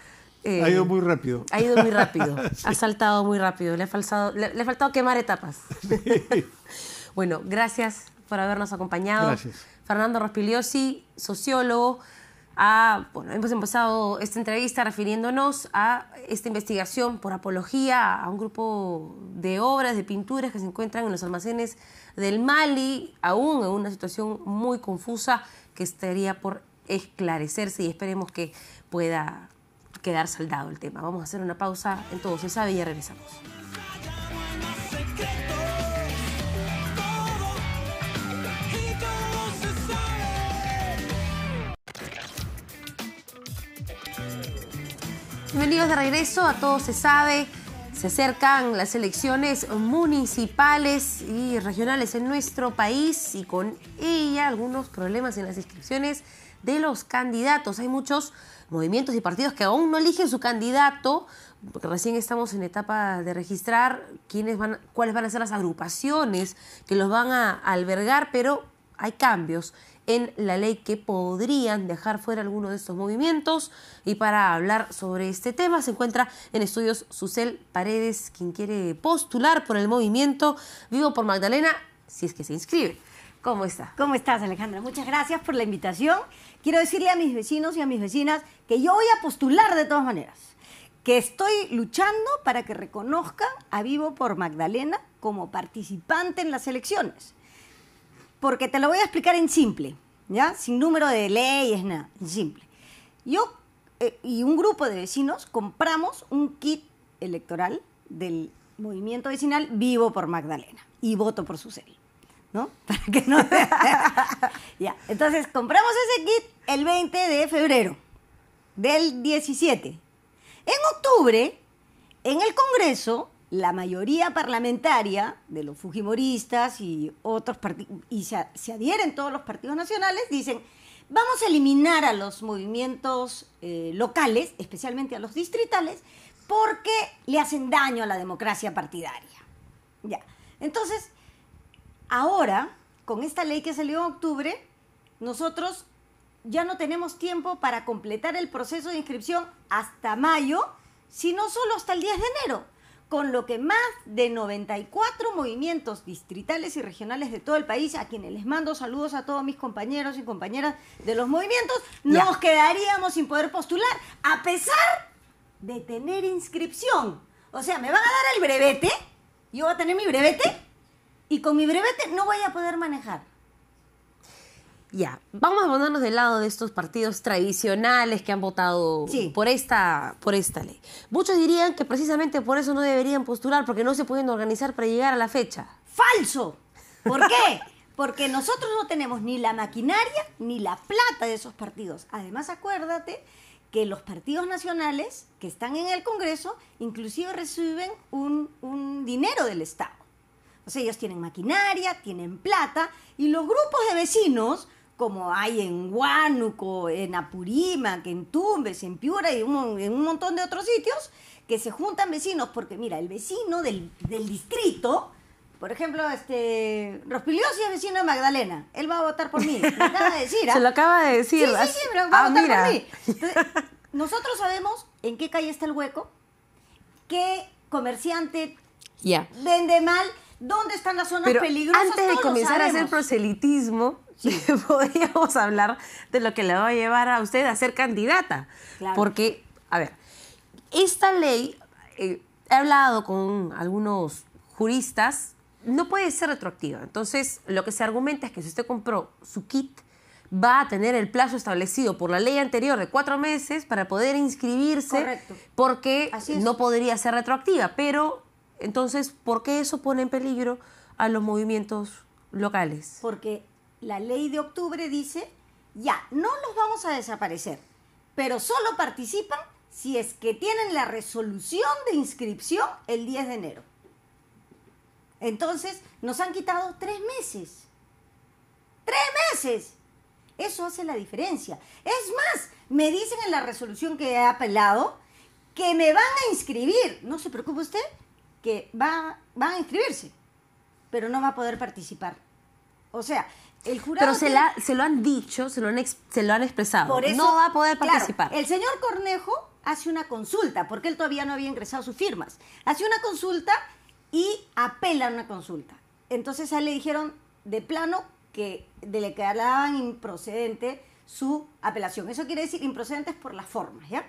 ha ido muy rápido. Ha ido muy rápido, sí. Ha saltado muy rápido, le ha faltado quemar etapas. Sí. Bueno, gracias por habernos acompañado. Gracias. Fernando Rospigliosi, sociólogo. Hemos empezado esta entrevista refiriéndonos a esta investigación por apología a un grupo de obras, de pinturas que se encuentran en los almacenes del Mali, aún en una situación muy confusa que estaría por esclarecerse, y esperemos que pueda quedar saldado el tema. Vamos a hacer una pausa en Todo se sabe y ya regresamos. Bienvenidos de regreso a Todo se sabe. Se acercan las elecciones municipales y regionales en nuestro país y con ella algunos problemas en las inscripciones de los candidatos. Hay muchos movimientos y partidos que aún no eligen su candidato, porque recién estamos en etapa de registrar cuáles van a ser las agrupaciones que los van a albergar, pero hay cambios en la ley que podrían dejar fuera alguno de estos movimientos. Y para hablar sobre este tema se encuentra en estudios Susel Paredes, quien quiere postular por el movimiento Vivo por Magdalena, si es que se inscribe. ¿Cómo está? ¿Cómo estás, Alejandra? Muchas gracias por la invitación. Quiero decirle a mis vecinos y a mis vecinas que yo voy a postular de todas maneras, que estoy luchando para que reconozcan a Vivo por Magdalena como participante en las elecciones. Porque te lo voy a explicar en simple, ¿ya? Sin número de leyes, nada, en simple. Yo y un grupo de vecinos compramos un kit electoral del movimiento vecinal Vivo por Magdalena y voto por Susel, ¿no? Para que no... Ya, entonces compramos ese kit el 20 de febrero del 17. En octubre, en el Congreso, la mayoría parlamentaria de los fujimoristas y otros partidos, y se adhieren todos los partidos nacionales, dicen, vamos a eliminar a los movimientos locales, especialmente a los distritales, porque le hacen daño a la democracia partidaria. Ya. Entonces, ahora, con esta ley que salió en octubre, nosotros ya no tenemos tiempo para completar el proceso de inscripción hasta mayo, sino solo hasta el 10 de enero. Con lo que más de 94 movimientos distritales y regionales de todo el país, a quienes les mando saludos a todos mis compañeros y compañeras de los movimientos, nos quedaríamos sin poder postular, a pesar de tener inscripción. O sea, me van a dar el brevete, yo voy a tener mi brevete, y con mi brevete no voy a poder manejar. Ya, vamos a ponernos del lado de estos partidos tradicionales que han votado por esta ley. Muchos dirían que precisamente por eso no deberían postular, porque no se pueden organizar para llegar a la fecha. ¡Falso! ¿Por qué? Porque nosotros no tenemos ni la maquinaria ni la plata de esos partidos. Además, acuérdate que los partidos nacionales que están en el Congreso inclusive reciben un dinero del Estado. O sea, ellos tienen maquinaria, tienen plata, y los grupos de vecinos, como hay en Huánuco, en Apurímac, en Tumbes, en Piura y en un montón de otros sitios, que se juntan vecinos, porque mira, el vecino del distrito, por ejemplo, Rospigliosi es vecino de Magdalena, él va a votar por mí, me acaba de decir. Se lo acaba de decir. Sí, pero va a votar por mí. Entonces, nosotros sabemos en qué calle está el hueco, qué comerciante Ya. vende mal, ¿dónde están las zonas Pero peligrosas? antes de Todos lo comenzar a hacer sabemos. proselitismo, podríamos hablar de lo que le va a llevar a usted a ser candidata. Claro. Porque, a ver, esta ley, he hablado con algunos juristas, no puede ser retroactiva. Entonces, lo que se argumenta es que si usted compró su kit, va a tener el plazo establecido por la ley anterior de 4 meses para poder inscribirse. Correcto. Porque Así es. no podría ser retroactiva. Pero, entonces, ¿por qué eso pone en peligro a los movimientos locales? Porque la ley de octubre dice, ya, no los vamos a desaparecer, pero solo participan si es que tienen la resolución de inscripción el 10 de enero. Entonces, nos han quitado 3 meses. ¡3 meses! Eso hace la diferencia. Es más, me dicen en la resolución que he apelado que me van a inscribir. No se preocupe usted, que van a inscribirse, pero no va a poder participar. O sea, el jurado... Pero se lo han dicho, se lo han expresado. Por eso, no va a poder claro, participar. el señor Cornejo hace una consulta, porque él todavía no había ingresado sus firmas. Hace una consulta y apela a una consulta. Entonces a él le dijeron de plano que le declaraban improcedente su apelación. Eso quiere decir improcedentes por las formas, ¿ya?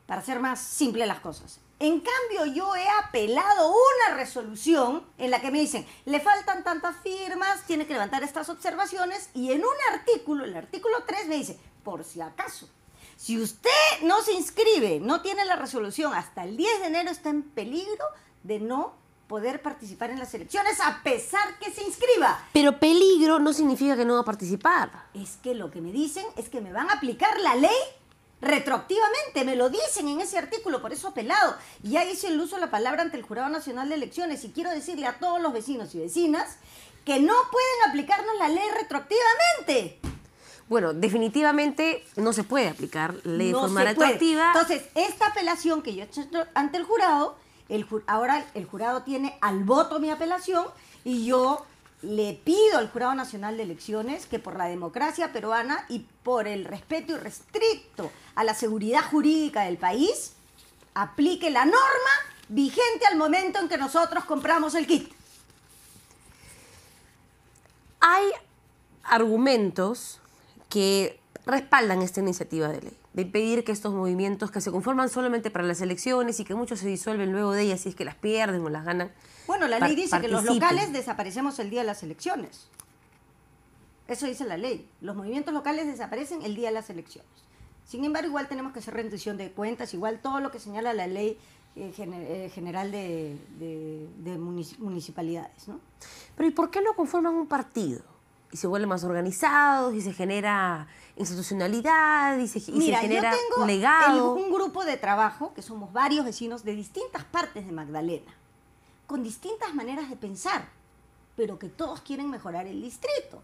Para hacer más simple las cosas. En cambio, yo he apelado una resolución en la que me dicen, le faltan tantas firmas, tiene que levantar estas observaciones, y en un artículo, el artículo 3, me dice, por si acaso, si usted no se inscribe, no tiene la resolución hasta el 10 de enero, está en peligro de no poder participar en las elecciones a pesar que se inscriba. Pero peligro no significa que no va a participar. Es que lo que me dicen es que me van a aplicar la ley retroactivamente, me lo dicen en ese artículo, por eso apelado. Y ya hice el uso de la palabra ante el Jurado Nacional de Elecciones y quiero decirle a todos los vecinos y vecinas que no pueden aplicarnos la ley retroactivamente. Bueno, definitivamente no se puede aplicar la ley de No forma se puede. retroactiva. Entonces, esta apelación que yo he hecho ante el jurado, ahora el jurado tiene al voto mi apelación y yo le pido al Jurado Nacional de Elecciones que por la democracia peruana y por el respeto irrestricto a la seguridad jurídica del país, aplique la norma vigente al momento en que nosotros compramos el kit. Hay argumentos que respaldan esta iniciativa de ley, de impedir que estos movimientos que se conforman solamente para las elecciones y que muchos se disuelven luego de ellas si es que las pierden o las ganan. Bueno, la ley dice que los participen. locales desaparecemos el día de las elecciones. Eso dice la ley. Los movimientos locales desaparecen el día de las elecciones. Sin embargo, igual tenemos que hacer rendición de cuentas, igual todo lo que señala la ley general de municipalidades, ¿no? Pero ¿y por qué no conforman un partido? Y se vuelven más organizados, y se genera institucionalidad, y se genera yo tengo un legado. un grupo de trabajo, que somos varios vecinos de distintas partes de Magdalena, con distintas maneras de pensar, pero que todos quieren mejorar el distrito.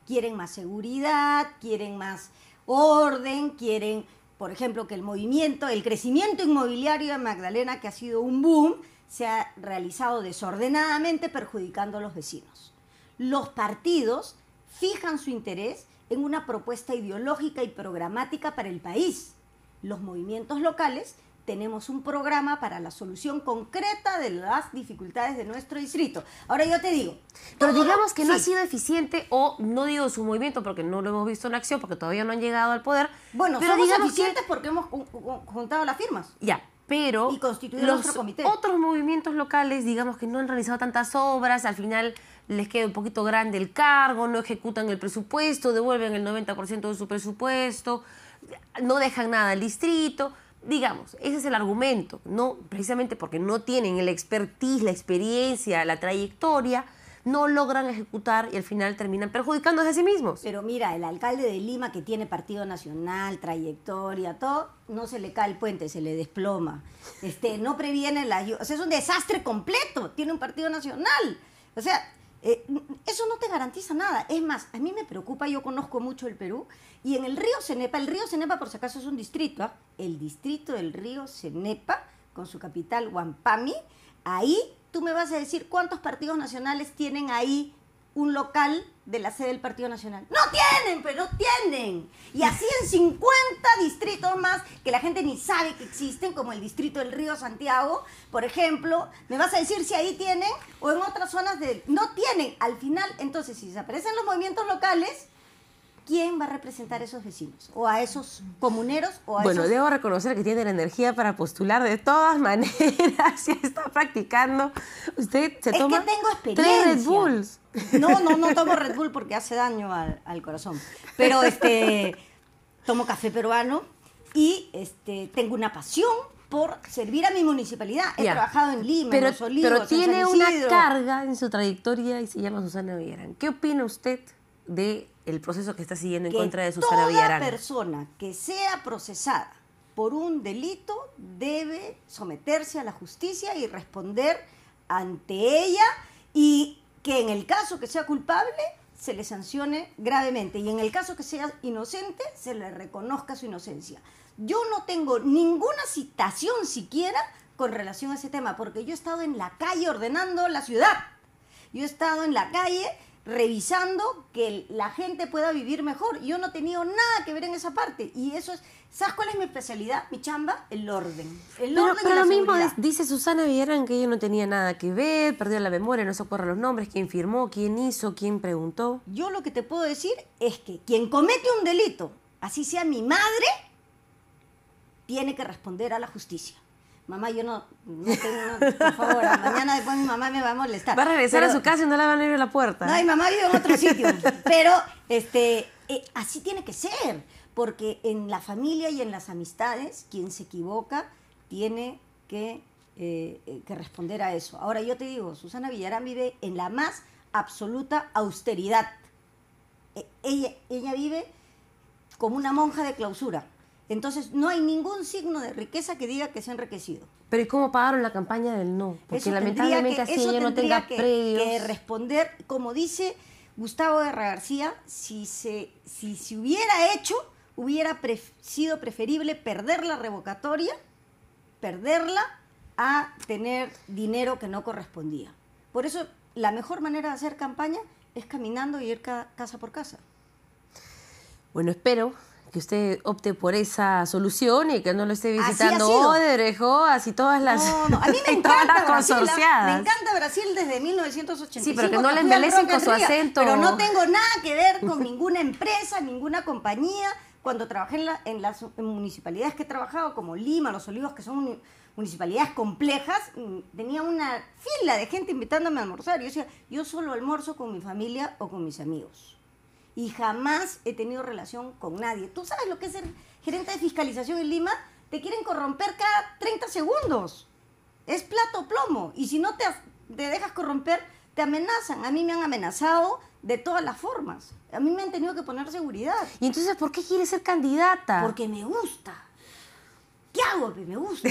Quieren más seguridad, quieren más orden, quieren, por ejemplo, que el crecimiento inmobiliario de Magdalena, que ha sido un boom, se ha realizado desordenadamente, perjudicando a los vecinos. Los partidos fijan su interés en una propuesta ideológica y programática para el país. Los movimientos locales tenemos un programa para la solución concreta de las dificultades de nuestro distrito. Ahora yo te digo... Pero digamos que no ha sí. sido eficiente, o no digo su movimiento porque no lo hemos visto en acción, porque todavía no han llegado al poder. Bueno, pero somos digamos eficientes porque hemos juntado las firmas. Ya, pero Y constituido los nuestro comité. otros movimientos locales, digamos que no han realizado tantas obras, al final les queda un poquito grande el cargo, no ejecutan el presupuesto, devuelven el 90% de su presupuesto, no dejan nada al distrito. Digamos, ese es el argumento, no precisamente porque no tienen el expertise, la experiencia, la trayectoria, no logran ejecutar y al final terminan perjudicándose a sí mismos. Pero mira, el alcalde de Lima, que tiene partido nacional, trayectoria, todo, no se le cae el puente, se le desploma. No previene la ayuda. O sea, es un desastre completo. Tiene un partido nacional. O sea, eso no te garantiza nada. Es más, a mí me preocupa, yo conozco mucho el Perú, y en el río Cenepa por si acaso es un distrito, ¿ah? El distrito del río Cenepa, con su capital Huampami, ahí tú me vas a decir cuántos partidos nacionales tienen ahí un local de la sede del Partido Nacional. ¡No tienen, pero no tienen! Y así en 50 distritos más que la gente ni sabe que existen, como el distrito del Río Santiago, por ejemplo. ¿Me vas a decir si ahí tienen o en otras zonas no tienen? Al final, entonces, si desaparecen los movimientos locales, ¿quién va a representar a esos vecinos? ¿O a esos comuneros? O a Bueno, esos... debo reconocer que tiene la energía para postular de todas maneras. Ya está practicando. Usted se toma que tengo 3 experiencia. Red Bulls. No tomo Red Bull porque hace daño al corazón. Pero tomo café peruano y tengo una pasión por servir a mi municipalidad. He Ya. trabajado en Lima, en Los Olivos, pero en tiene San una Isidro. carga en su trayectoria y se llama Susana Villarán. ¿Qué opina usted del proceso que está siguiendo en Que contra de Susana toda Villarán? persona que sea procesada por un delito debe someterse a la justicia y responder ante ella, y que en el caso que sea culpable se le sancione gravemente, y en el caso que sea inocente se le reconozca su inocencia. Yo no tengo ninguna citación siquiera con relación a ese tema, porque yo he estado en la calle ordenando la ciudad. Yo he estado en la calle revisando que la gente pueda vivir mejor. Yo no he tenido nada que ver en esa parte. Y eso es, ¿sabes cuál es mi especialidad? Mi chamba, el orden. El orden y Pero la lo mismo seguridad. dice Susana Villarán, que ella no tenía nada que ver, perdió la memoria, no se acuerda los nombres, quién firmó, quién hizo, quién preguntó. Yo lo que te puedo decir es que quien comete un delito, así sea mi madre, tiene que responder a la justicia. Mamá, yo no tengo, por favor, mañana después mi mamá me va a molestar. Va a regresar Pero- a su casa y no la van a abrir la puerta. No, mi mamá vive en otro sitio. Pero así tiene que ser, porque en la familia y en las amistades, quien se equivoca tiene que responder a eso. Ahora yo te digo, Susana Villarán vive en la más absoluta austeridad. Ella vive como una monja de clausura. Entonces no hay ningún signo de riqueza que diga que se ha enriquecido. Pero ¿y cómo pagaron la campaña del no? Porque Eso lamentablemente así ella no tenga que predios. responder, como dice Gustavo Guerra García, si se hubiera hecho, hubiera sido preferible perder la revocatoria, perderla, a tener dinero que no correspondía. Por eso la mejor manera de hacer campaña es caminando y ir casa por casa. Bueno, espero que usted opte por esa solución y que no lo esté Así ha visitando sido. Odebrecht y todas las, No, a mí me y todas encanta las Brasil. consorciadas. Me encanta Brasil desde 1985. Sí, pero que no fui le al embelecen Rock con in su Rio, acento. Pero no tengo nada que ver con ninguna empresa, ninguna compañía. Cuando trabajé en las municipalidades que he trabajado, como Lima, Los Olivos, que son municipalidades complejas, tenía una fila de gente invitándome a almorzar. Yo decía, yo solo almuerzo con mi familia o con mis amigos. Y jamás he tenido relación con nadie. ¿Tú sabes lo que es ser gerente de fiscalización en Lima? Te quieren corromper cada 30 segundos. Es plato plomo. Y si no te dejas corromper, te amenazan. A mí me han amenazado de todas las formas. A mí me han tenido que poner seguridad. ¿Y entonces por qué quiere ser candidata? Porque me gusta. ¿Qué hago? Me gusta.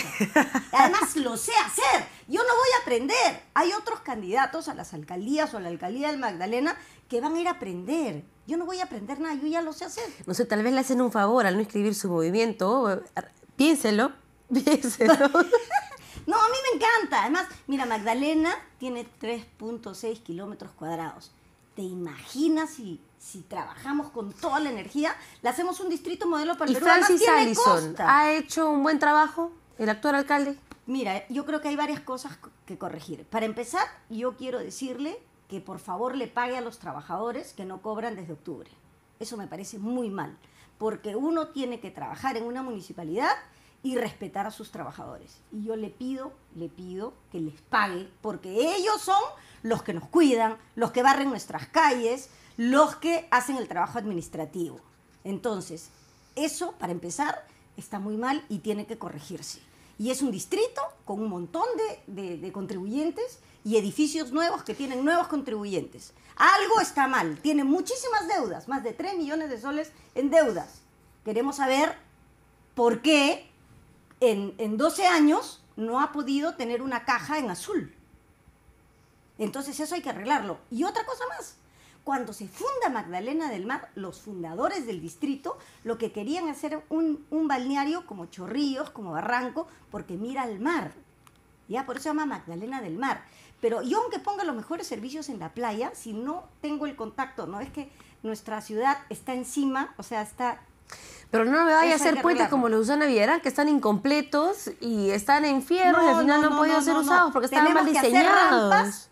Además lo sé hacer. Yo no voy a aprender. Hay otros candidatos a las alcaldías o a la alcaldía del Magdalena que van a ir a aprender. Yo no voy a aprender nada, yo ya lo sé hacer. No sé, tal vez le hacen un favor al no escribir su movimiento. Piénselo, piénselo. No, a mí me encanta. Además, mira, Magdalena tiene 3.6 kilómetros cuadrados. ¿Te imaginas si trabajamos con toda la energía? Le hacemos un distrito modelo para el ¿Y Perú. Además, Francis tiene Allison costa. ha hecho un buen trabajo, el actual alcalde? Mira, yo creo que hay varias cosas que corregir. Para empezar, yo quiero decirle que por favor le pague a los trabajadores que no cobran desde octubre. Eso me parece muy mal, porque uno tiene que trabajar en una municipalidad y respetar a sus trabajadores. Y yo le pido que les pague, porque ellos son los que nos cuidan, los que barren nuestras calles, los que hacen el trabajo administrativo. Entonces, eso, para empezar, está muy mal y tiene que corregirse. Y es un distrito con un montón de contribuyentes y edificios nuevos que tienen nuevos contribuyentes. Algo está mal, tiene muchísimas deudas, más de 3 millones de soles en deudas. Queremos saber por qué en 12 años no ha podido tener una caja en azul. Entonces eso hay que arreglarlo. Y otra cosa más, cuando se funda Magdalena del Mar, los fundadores del distrito lo que querían hacer un balneario como Chorrillos, como Barranco, porque mira al mar. Ya, por eso se llama Magdalena del Mar. Pero yo, aunque ponga los mejores servicios en la playa, si no tengo el contacto, no es que nuestra ciudad está encima, o sea, está... Pero no me vaya a Eso hay hacer que puentes arreglarlo. como los de Susana Villarán, que están incompletos y están en fierro y al final no han podido ser usados porque estaban mal Tenemos que hacer diseñados. rampas,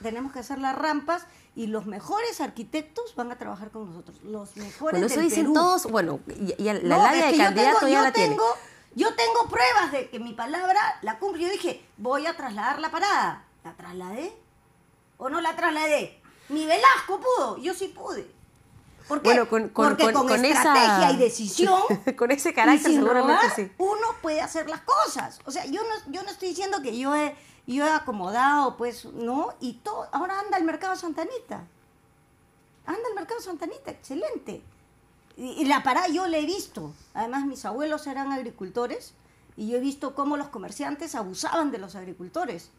tenemos que hacer las rampas y los mejores arquitectos van a trabajar con nosotros. Los mejores Bueno, eso del dicen Perú. todos, bueno, y la No, labia es de que yo candidato tengo- ya yo la tiene. Yo tengo pruebas de que mi palabra la cumplo. Yo dije, voy a trasladar la parada. ¿La trasladé? ¿O no la trasladé? Ni Velasco pudo, yo sí pude. ¿Por qué? Bueno, Porque con estrategia esa... y decisión con ese y carácter sin seguramente robar, sí. uno puede hacer las cosas. O sea, yo no estoy diciendo que yo he acomodado, pues, ¿no? Y todo, ahora anda el mercado Santa Anita. Anda el mercado Santa Anita, excelente. Y la parada yo la he visto. Además, mis abuelos eran agricultores y yo he visto cómo los comerciantes abusaban de los agricultores.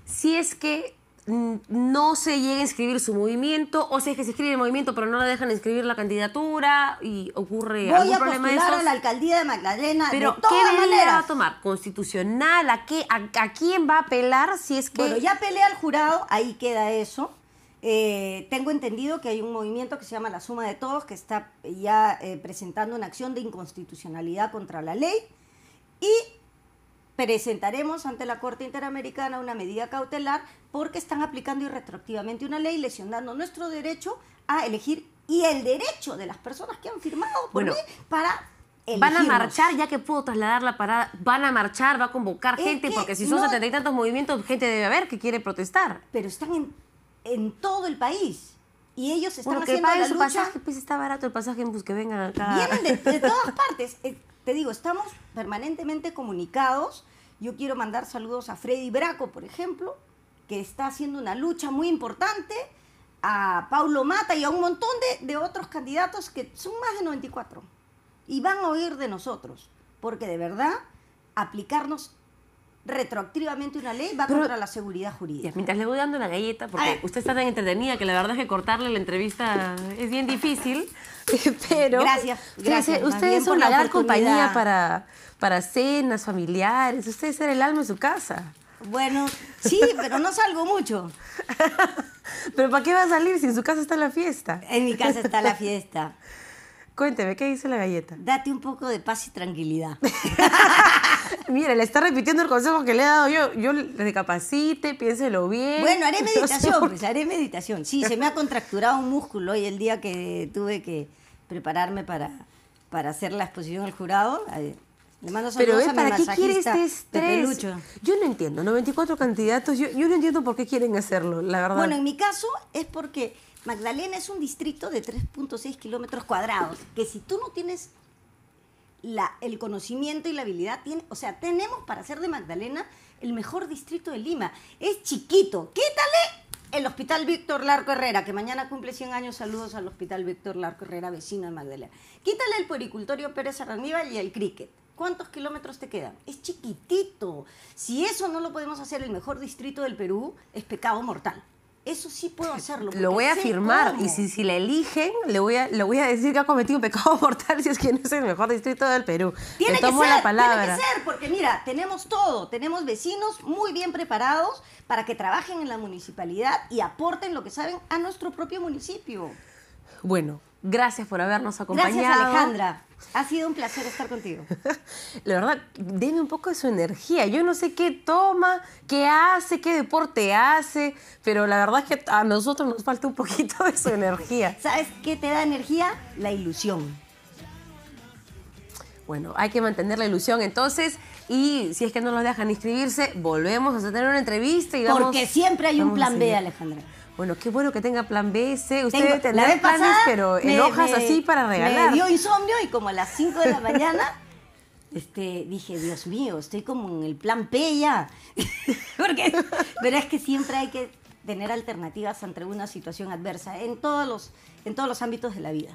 Si es que no se llega a inscribir su movimiento, o si es que se inscribe el movimiento pero no le dejan inscribir la candidatura y ocurre Voy algún a problema de postular esos. a la alcaldía de Magdalena Pero de ¿qué todas medida va maneras. a tomar? ¿Constitucional? ¿A quién va a apelar si es que...? Bueno, ya peleé al jurado, ahí queda eso. Tengo entendido que hay un movimiento que se llama La Suma de Todos, que está ya presentando una acción de inconstitucionalidad contra la ley y presentaremos ante la Corte Interamericana una medida cautelar porque están aplicando irretroactivamente una ley, lesionando nuestro derecho a elegir y el derecho de las personas que han firmado por Bueno, ley para Van a elegirnos. marchar, ya que pudo trasladar la parada, van a marchar, va a convocar Es gente, que porque si son no- 70 y tantos movimientos, gente debe haber que quiere protestar. Pero están en todo el país y ellos están Bueno, que haciendo paguen la su lucha. pasaje, pues está barato el pasaje en bus, que vengan acá. Vienen de todas partes. Te digo, estamos permanentemente comunicados. Yo quiero mandar saludos a Freddy Braco, por ejemplo, que está haciendo una lucha muy importante, a Paulo Mata y a un montón de otros candidatos que son más de 94. Y van a oír de nosotros, porque de verdad aplicarnos retroactivamente una ley va Pero- contra la seguridad Ya, jurídica. mientras le voy dando la galleta, porque Ay. usted está tan entretenida que la verdad es que cortarle la entrevista es bien difícil, pero Gracias, gracias, más ustedes bien son por una la gran oportunidad. compañía para cenas familiares, ustedes eran el alma de su casa. Bueno, sí, pero no salgo mucho. Pero ¿para qué va a salir si en su casa está la fiesta? En mi casa está la fiesta. Cuénteme, ¿qué dice la galleta? Date un poco de paz y tranquilidad. Mire, le está repitiendo el consejo que le he dado yo. Yo le recapacite, piénselo bien. Bueno, haré No sé meditación, por pues haré meditación. Sí, se me ha contracturado un músculo hoy el día que tuve que prepararme para hacer la exposición al jurado. Le mando Pero saludos a mi ¿para qué quiere masajista, este Pepe estrés? Lucho. Yo no entiendo, 94 candidatos, yo no entiendo por qué quieren hacerlo, la verdad. Bueno, en mi caso es porque Magdalena es un distrito de 3.6 kilómetros cuadrados, que si tú no tienes el conocimiento y la habilidad, o sea, tenemos para hacer de Magdalena el mejor distrito de Lima. Es chiquito. Quítale el Hospital Víctor Larco Herrera, que mañana cumple 100 años. Saludos al Hospital Víctor Larco Herrera, vecino de Magdalena. Quítale el Puericultorio Pérez Arraníbal y el Cricket. ¿Cuántos kilómetros te quedan? Es chiquitito. Si eso no lo podemos hacer el mejor distrito del Perú, es pecado mortal. Eso sí puedo hacerlo. Lo voy a porque sé firmar cómo. y si la eligen, le voy a decir que ha cometido un pecado mortal si es que no es el mejor distrito del Perú. Tiene le que tomo ser, la palabra. tiene que ser, porque mira, tenemos todo, tenemos vecinos muy bien preparados para que trabajen en la municipalidad y aporten lo que saben a nuestro propio municipio. Bueno, gracias por habernos acompañado. Gracias, Alejandra. Ha sido un placer estar contigo. La verdad, deme un poco de su energía. Yo no sé qué toma, qué hace, qué deporte hace, pero la verdad es que a nosotros nos falta un poquito de su energía. ¿Sabes qué te da energía? La ilusión. Bueno, hay que mantener la ilusión entonces, y si es que no nos dejan inscribirse, volvemos a tener una entrevista y vamos... Porque siempre hay un vamos a plan B, seguir. Alejandra. Bueno, qué bueno que tenga plan B, C. Usted Tengo- debe la tener vez planes, pasada pero en hojas así para regalar. Me dio insomnio y como a las 5 de la mañana dije, Dios mío, estoy como en el plan P ya. Pero es que siempre hay que tener alternativas ante una situación adversa en todos los ámbitos de la vida.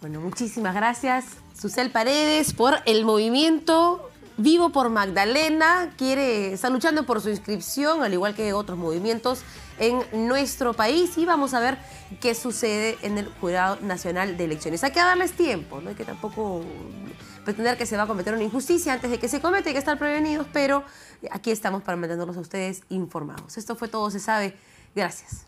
Bueno, muchísimas gracias, Susel Paredes, por el movimiento Vivo por Magdalena. Está luchando por su inscripción, al igual que otros movimientos en nuestro país. Y vamos a ver qué sucede en el Jurado Nacional de Elecciones. Hay que darles tiempo, no hay que tampoco pretender que se va a cometer una injusticia antes de que se cometa, hay que estar prevenidos, pero aquí estamos para mantenerlos a ustedes informados. Esto fue Todo Se Sabe. Gracias.